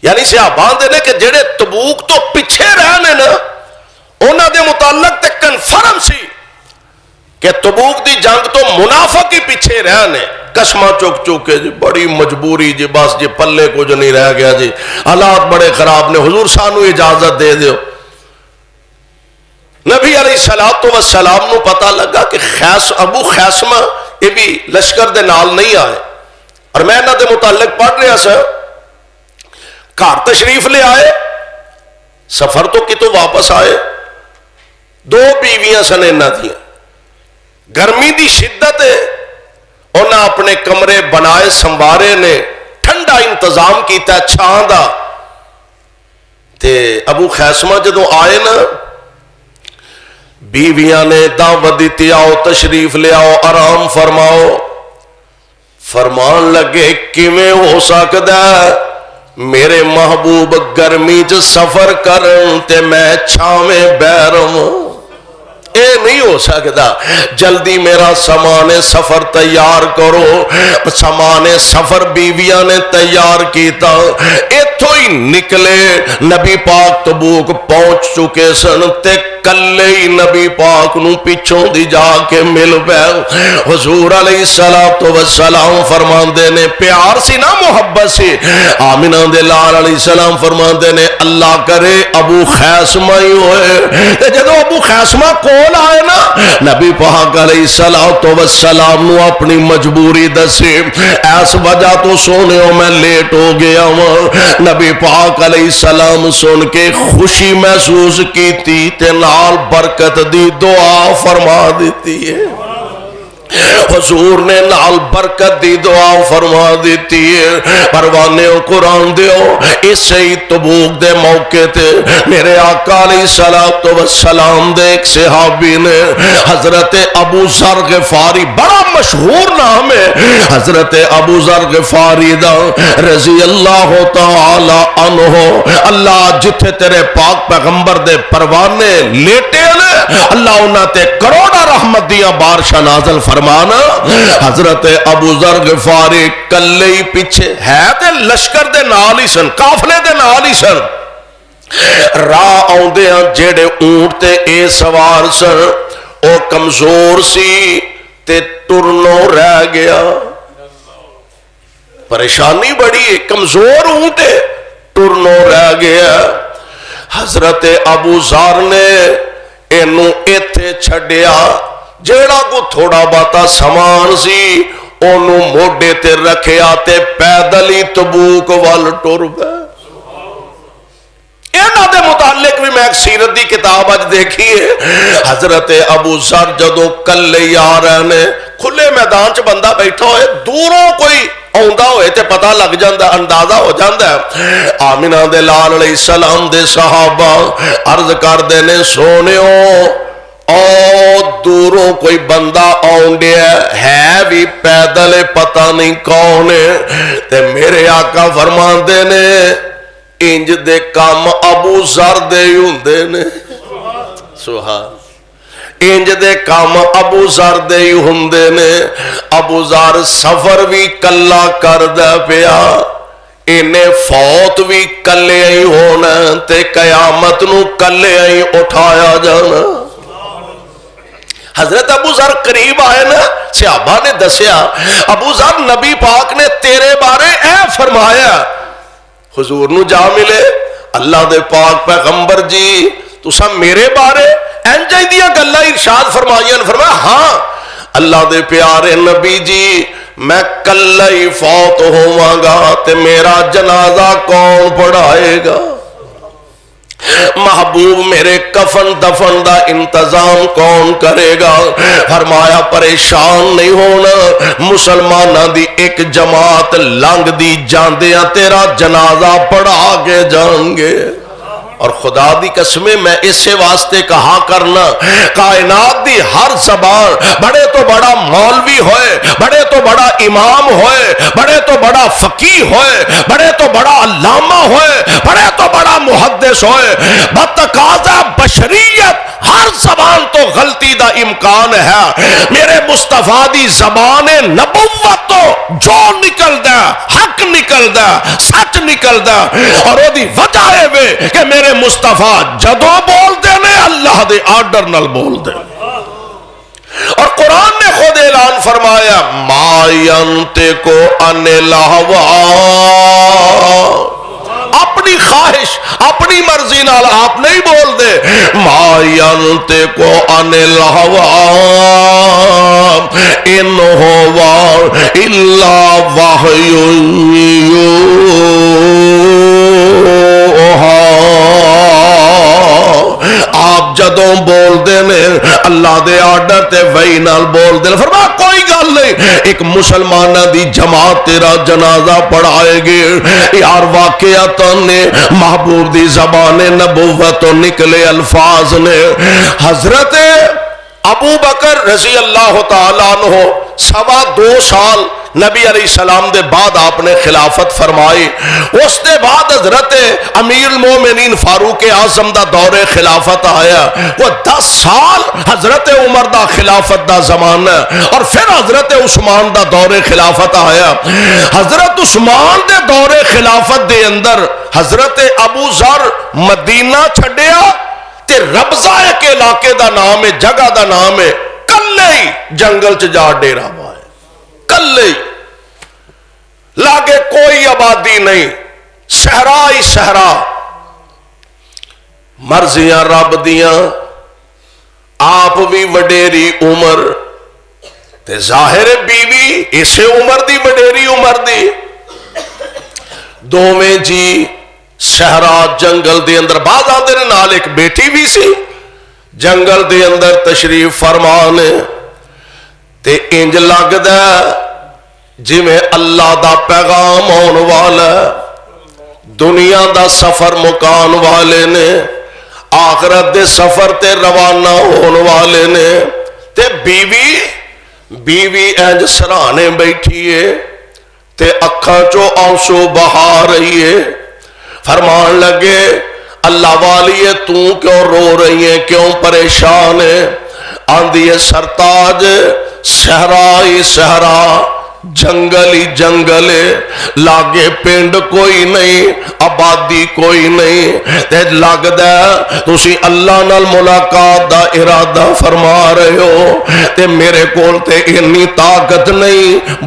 [SPEAKER 1] یعنی صحابہ دے نے کہ جڑے تبوک تو پیچھے رہنے نا انہاں دے متعلق تے کنفرم سی کہ تبوک دی جنگ تو منافق ہی پیچھے رہنے. قسمہ چک چکے جی بڑی مجبوری جی بس جی پلے کچھ نہیں رہ گیا جی حالات بڑے خراب نے حضور سانو اجازت دے دیو. نبی علیہ الصلوۃ والسلام نو پتہ لگا کہ ابو خیسمہ یہ بھی لشکر دے نال نہیں آئے. اور میں انہاں دے متعلق پڑھ رہا سا گھر تشریف لے آئے سفر تو کتوں واپس آئے. 2 بیویاں سن انہاں دیاں. گرمی دی شدت ہے انہاں اپنے کمرے بنائے سنوارے نے ٹھنڈا انتظام کیتا چھاں دا. تے ابو خیسمہ جدوں آئے نا بیویاں نے دعوت دیتی آؤ تشریف لے آؤ آرام فرماؤ. فرمان لگے کیویں ہو سکدا ہے میرے محبوب گرمی چ سفر کرن تے میں چھاویں بیٹھ رہاں. اے نہیں ہو سکتا. جلدی میرا سامان سفر تیار کرو. سامان سفر بیویاں نے تیار کیتا. ایتھوں ہی نکلے نبی پاک تبوک پہنچ چکے سن تے کلے ہی نبی پاک نو پیچھوں دی جا کے مل پے. حضور علیہ الصلوۃ والسلام فرماندے نے پیار سی نا محبت سی. آمنہ دے لال علیہ السلام فرماندے نے اللہ کرے ابو خیسمہ ہی ہوئے. جدو ابو خیسمہ کول آئے نا نبی پاک علیہ الصلوۃ والسلام نو اپنی مجبوری دسی اس وجہ تو سونے میں لیٹ ہو گیا ہوں. نبی پاک علیہ السلام سن کے خوشی محسوس کیتی تے نال برکت دی دعا فرما دیتی ہے. حضور نے نال برکت دی دعا فرما دیتی ہے. پروانے قرآن دیو اس ہی تبوک دے موقع تے میرے آقا علیہ الصلوۃ والسلام دے ایک صحابی نے حضرت ابو ذر غفاری بڑا مشہور نام ہے حضرت ابو ذر غفاری دا رضی اللہ تعالی عنہ. اللہ جتھے تیرے پاک پیغمبر دے پروانے لیٹے نے اللہ انہاں تے کروڑا رحمت دیاں بارشاں نازل فرمانا. حضرت ابو ذر غفاری کلے ہی پیچھے ہے تے لشکر دے نال ہی سن قافلے دے نال ہی سن. راہ آؤندیاں جڑے اونٹ تے اے سوار سن او کمزور سی تے ٹرنوں رہ گیا. پریشانی بڑی ہے کمزور اونٹ ٹرنوں رہ گیا. حضرت ابو ذر نے اینو ایتھے چھڈیا جیڑا کو تھوڑا باتا سامان سی اونوں موڈے تے رکھیا تے پیدل ہی تبوک وال ٹر پے. انہاں دے متعلق بھی میں ایک سیرت دی کتاب اج دیکھی ہے. حضرت ابو ذر جدوں کلے آ رہے نے کھلے میدان چ بندہ بیٹھا ہوئے دوروں کوئی آندا ہوئے تے پتہ لگ جاندا اندازہ ہو جاندا ہے. آمنہ دے لال علیہ السلام دے صحابہ عرض کردے نے سونےو او دوروں کوئی بندہ آنڈیا ہے بھی پیدل پتہ نہیں کون ہے. تے میرے آقا فرماندے نے انج دے کام ابو ذر دے ہوندے نے. سبحان. انج دے کام ابو ذر دے ہی ہوندے نے. ابو ذر سفر بھی کلا کردا پیا انہیں فوت بھی کلے ہی ہونا تے قیامت نو کلے ہی اٹھایا جانا. حضرت ابو ذر قریب آئے نا صحابہ نے دسیا ابو ذر نبی پاک نے تیرے بارے اے فرمایا. حضور نو جا ملے اللہ دے پاک پیغمبر جی تسا میرے بارے انجائی دیا گلہ ارشاد فرمائیاں. فرمایا ہاں اللہ دے پیارے نبی جی میں کل ہی فوت ہوا گا تے میرا جنازہ کون پڑھائے گا. محبوب میرے کفن دفن دا انتظام کون کرے گا. فرمایا پریشان نہیں ہونا مسلمانہ دی ایک جماعت لنگ دی جاندیاں تیرا جنازہ پڑھا کے جان گے. اور خدا دی قسمیں میں اسے واسطے کہا کرنا کائنات دی ہر زبان بڑے تو بڑا مولوی ہوئے، بڑے تو بڑا امام ہوئے، بڑے تو بڑا فقیہ ہوئے، بڑے تو بڑا علامہ ہوئے، بڑے تو بڑا محدث ہوئے، بتقاضا بشریت ہر زبان تو غلطی دا امکان ہے۔ میرے مصطفیٰ دی زبان نبوت تو جو نکل دا حق نکل دا سچ نکل دا، اور وہ دی وجہ ہے کہ میرے مصطفیٰ جدوں بول دے نے اللہ دے آرڈر نال بول دے۔ اور قرآن نے خود اعلان فرمایا ما ینطق عن الہویٰ، اپنی خواہش اپنی مرضی نال آپ نہیں بول دے، ما ینطق عن الہویٰ ان ہوا الا وحی یوحیٰ۔ آپ جدوں بول دے نے اللہ دے آرڈر تے وحی نال بول دے، فرمایا کوئی گل نہیں، ایک مسلمانہ دی جماعت تیرا جنازہ پڑھائے گی، یار واقعاتاً نے محبوب دی زبان نبوت تو نکلے الفاظ نے۔ حضرت ابو بکر رضی اللہ تعالیٰ عنہ 2.25 سال نبی علیہ السلام دے بعد آپ نے خلافت فرمائی، اس دے بعد حضرت امیر المومنین فاروق اعظم دا دور خلافت آیا، وہ 10 سال حضرت عمر دا خلافت دا زمانہ، اور پھر حضرت عثمان دا دور خلافت آیا۔ حضرت عثمان دے دور خلافت دے اندر حضرت ابو ذر مدینہ چھڈیا تے ربضہ ایک علاقے دا نام ہے، جگہ دا نام ہے، کلے ہی جنگل چ جا ڈیرا پایا، کلے ہی، لاگے کوئی آبادی نہیں، صحرا ہی صحرا، مرضیاں رب دیاں، آپ بھی وڈیری عمر تے ظاہر بیوی اسے عمر دی وڈیری عمر دی، دوویں جی صحرا جنگل دے اندر، بعض آندے نے نال ایک بیٹی بھی سی، جنگل دے اندر تشریف فرمانے تے انج لگدا جی میں اللہ دا پیغام آن والا، دنیا دا سفر مکان والے نے، آخرت دے سفر تے روانہ ہون والے نے، تے بیوی انج سرانے بیٹھی ہے تے اکھاں چو آنسو بہا رہی ہے، فرمان لگے اللہ والی ہے تو کیوں رو رہی ہے، کیوں پریشان ہے؟ آندھی ہے سرتاج صحرائی صحرا، جنگل ہی جنگل ہے، لاگے پنڈ کوئی نہیں، آبادی کوئی نہیں، تے لگدا تسی اللہ نال ملاقات دا ارادہ فرما رہے ہو، تے میرے کول تے اتنی طاقت نہیں،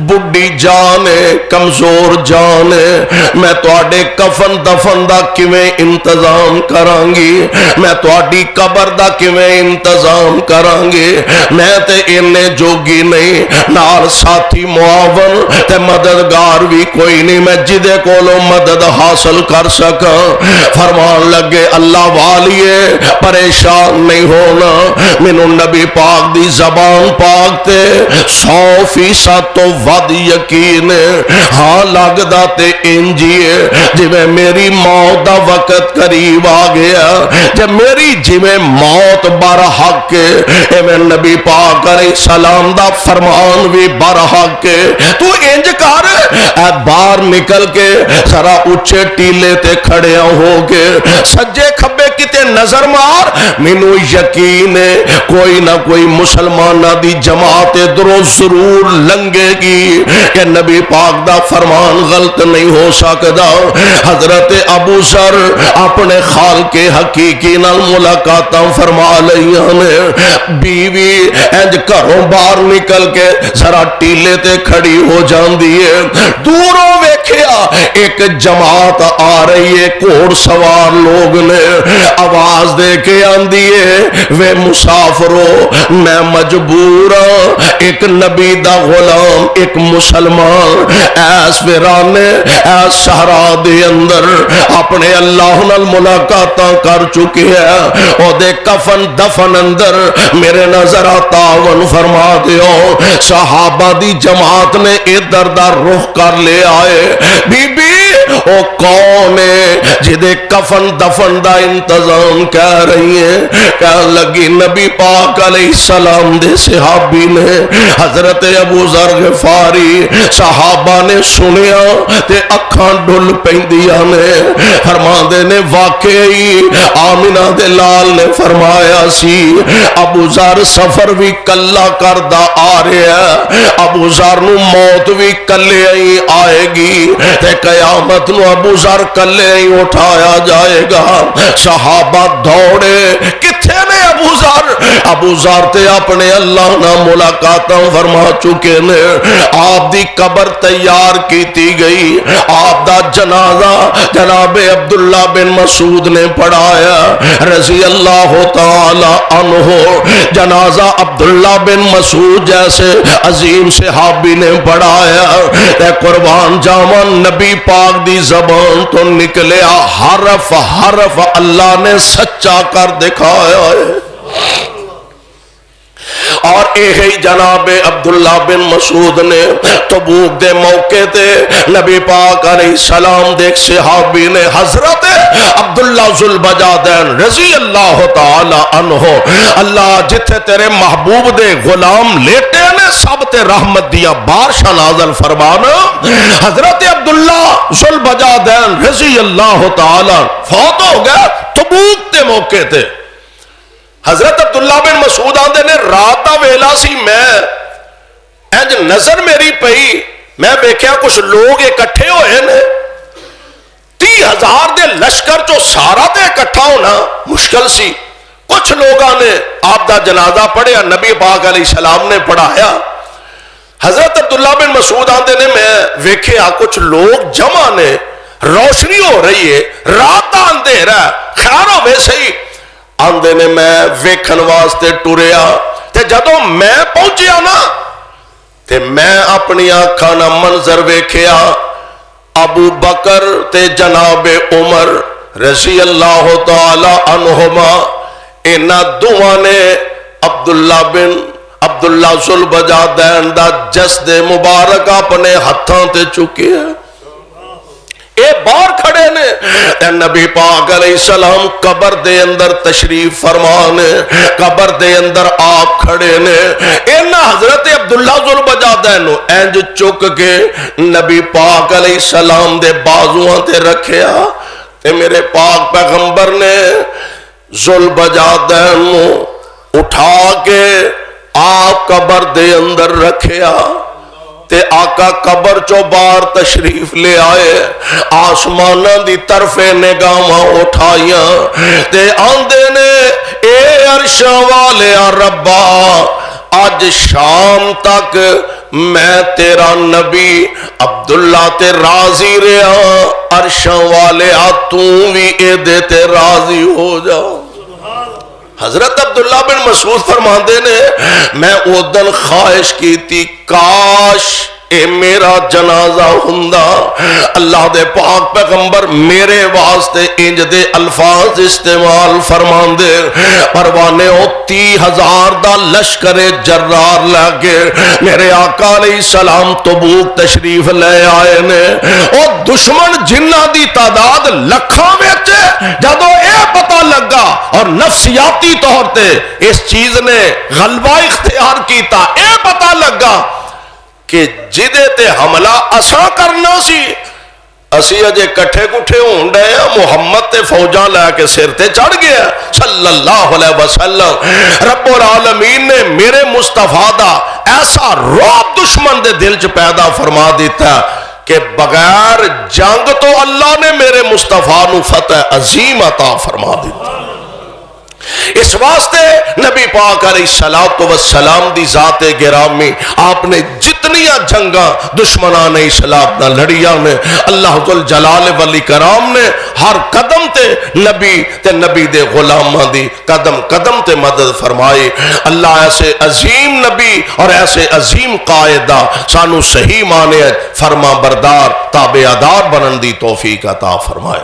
[SPEAKER 1] بڈھی جان ہے، کمزور جان ہے، میں تواڈے کفن دفن دا کیویں انتظام کران گی، میں تواڈی قبر دا کیویں انتظام کران گی، میں تے اینے جوگی نہیں، نال ساتھی تے مددگار بھی کوئی نہیں، میں جدے کولو مدد حاصل کر سکا۔ فرمان لگے اللہ والیے پریشان نہیں ہونا، مینوں نبی پاک دی زبان پاک تے 100% تو ود یقین ہے، ہاں لگدا تے انجیے جی میں میری موت دا وقت قریب آ گیا، جب میری جی میں موت برحق ہے، میں نبی پاک علیہ السلام دا فرمان بھی برحق ہے، تو انج کر اے باہر نکل کے ذرا اچھے ٹیلے تے کھڑیا ہو کے سجے کھبے کتے نظر مار، مینوں یقین ہے کوئی نہ کوئی مسلمانہ دی جماعت درو ضرور لنگے گی کہ نبی پاک دا فرمان غلط نہیں ہو سکدا۔ حضرت ابو ذر اپنے خالق حقیقی نال ملاقاتاں فرما لئیاں نے، بیوی انج گھروں باہر نکل کے ذرا ٹیلے تے کھڑی ہو جاندی ہے، دوروں ویکھیا ایک جماعت آ رہی ہے، گھوڑ سوار لوگ نے، آواز دے کے آندی ہے وے مسافرو میں مجبور ہوں، ایک نبی دا غلام ایک مسلمان ایس ویرانے ایس صحرا دے اندر اپنے اللہ نال ملاقاتاں کر چکے ہیں، او دے کفن دفن اندر میرے نظر تعاون فرما دیو۔ صحابہ دی جماعت نے ادھر دا رخ کر لے آئے، بی بی او کون ہے جدے کفن دفن دا انتظام کہہ رہی ہیں؟ کہہ لگی نبی پاک علیہ السلام دے صحابی نے حضرت ابو ذر غفاری صحابہ نے سنیا تے اکھاں ڈل پیندیاں نے فرماندے نے واقعی آمنہ دے لال نے فرمایا سی ابو ذر سفر بھی کلا کردہ آ رہا ہے ابو ذر نو موت بھی کلے ہی آئے گی تے قیامت نو ابو ذر کلے ہی اٹھایا جائے گا صحابہ دوڑے کتھے نے ابو ذر تے اپنے اللہ نہ ملاقاتاں فرما چکے نے آپ دی قبر تیار کیتی گئی آپ دا جنازہ جناب عبداللہ بن مسعود نے پڑھایا رضی اللہ تعالی عنہ جنازہ عبداللہ بن مسعود جیسے عظیم صحابی نے پڑھایا تے قربان جاواں نبی پاک دی زبان تو نکلیا حرف حرف اللہ نے سچا کر دکھایا ہے اور ایہی جناب عبداللہ بن مسعود نے تبوک دے موقع تے نبی پاک علیہ السلام دے صحابی نے حضرت عبداللہ ذوالبجادین رضی اللہ تعالی عنہ اللہ جتھے تیرے محبوب دے غلام لیٹے نے سب تے رحمت دیا بارشاں نازل فرمانا حضرت عبداللہ ذوالبجادین رضی اللہ تعالی فوت ہو گیا تبوک دے موقع تے حضرت عبداللہ بن مسعود آندے نے رات دا ویلا سی میں انج نظر میری پئی میں دیکھیا کچھ لوگ اکٹھے ہوئے نے 30,000 دے لشکر چو سارا تے اکٹھا ہونا مشکل سی کچھ لوگاں نے آپ دا جنازہ پڑھیا نبی پاک علیہ السلام نے پڑھایا حضرت عبداللہ بن مسعود آندے نے میں دیکھیا کچھ لوگ جمع نے روشنی ہو رہی ہے رات دا اندھیرا خیر ہوے صحیح آندے نے میں ویکھن واسطے ٹریا تے جدوں میں پہنچیا نا تے میں اپنی آنکھاں نہ منظر ویکھیا ابو بکر تے جناب عمر رضی اللہ تعالی عنہما انہاں دوواں نے عبداللہ ذوالبجادین دا جسد مبارک اپنے ہتھاں تے چکے اے باہر کھڑے نے اے نبی پاک علیہ السلام قبر دے اندر تشریف فرمانے قبر دے اندر آپ کھڑے نے اینا حضرت عبداللہ ذوالبجادین انج چک کے نبی پاک علیہ السلام دے بازوان تے رکھیا تے میرے پاک پیغمبر نے ذوالبجادین اٹھا کے آپ قبر دے اندر رکھیا تے آقا قبر چو بار تشریف لے آئے آسمانہ دی طرف نگاہاں اٹھائیاں تے آندے نے اے عرشاں والے ربا آج شام تک میں تیرا نبی عبداللہ تے راضی رہا عرشاں والے تو بھی اے دے تے راضی ہو جاؤ حضرت عبداللہ بن مسعود فرماندے نے میں او دن خواہش کی تھی کاش اے میرا جنازہ ہندا اللہ دے پاک پیغمبر میرے واسطے انج دے الفاظ استعمال فرماندے پروانے او 30,000 دا لشکر جرار لگے میرے آقا علیہ السلام تبوک تشریف لے آئے نے او دشمن جنہ دی تعداد لکھاں وچ جدوں اے پتہ لگا اور نفسیاتی طور تے اس چیز نے غلبہ اختیار کیتا اے پتہ لگا کہ جدے تے حملہ اساں کرنا سی اسی اجے کٹھے کٹھے ہون ڈے محمد تے فوجاں لے کے سر تے چڑھ گیا صلی اللہ علیہ وسلم رب العالمین نے میرے مصطفیٰ دا ایسا رعب دشمن دے دل چ پیدا فرما دیتا کہ بغیر جنگ تو اللہ نے میرے مصطفیٰ نو فتح عظیم عطا فرما دیتا اس واسطے نبی پاک علیہ السلام دی ذات گرامی آپ نے جتنیاں جنگاں دشمنان اسلام نہ لڑیاں نے اللہ ذوالجلال والاکرام نے ہر قدم تے نبی دے غلاماں دی قدم قدم تے مدد فرمائی اللہ ایسے عظیم نبی اور ایسے عظیم قائدہ سانو صحیح معنی فرما بردار تابعدار بنن دی توفیق عطا فرمائے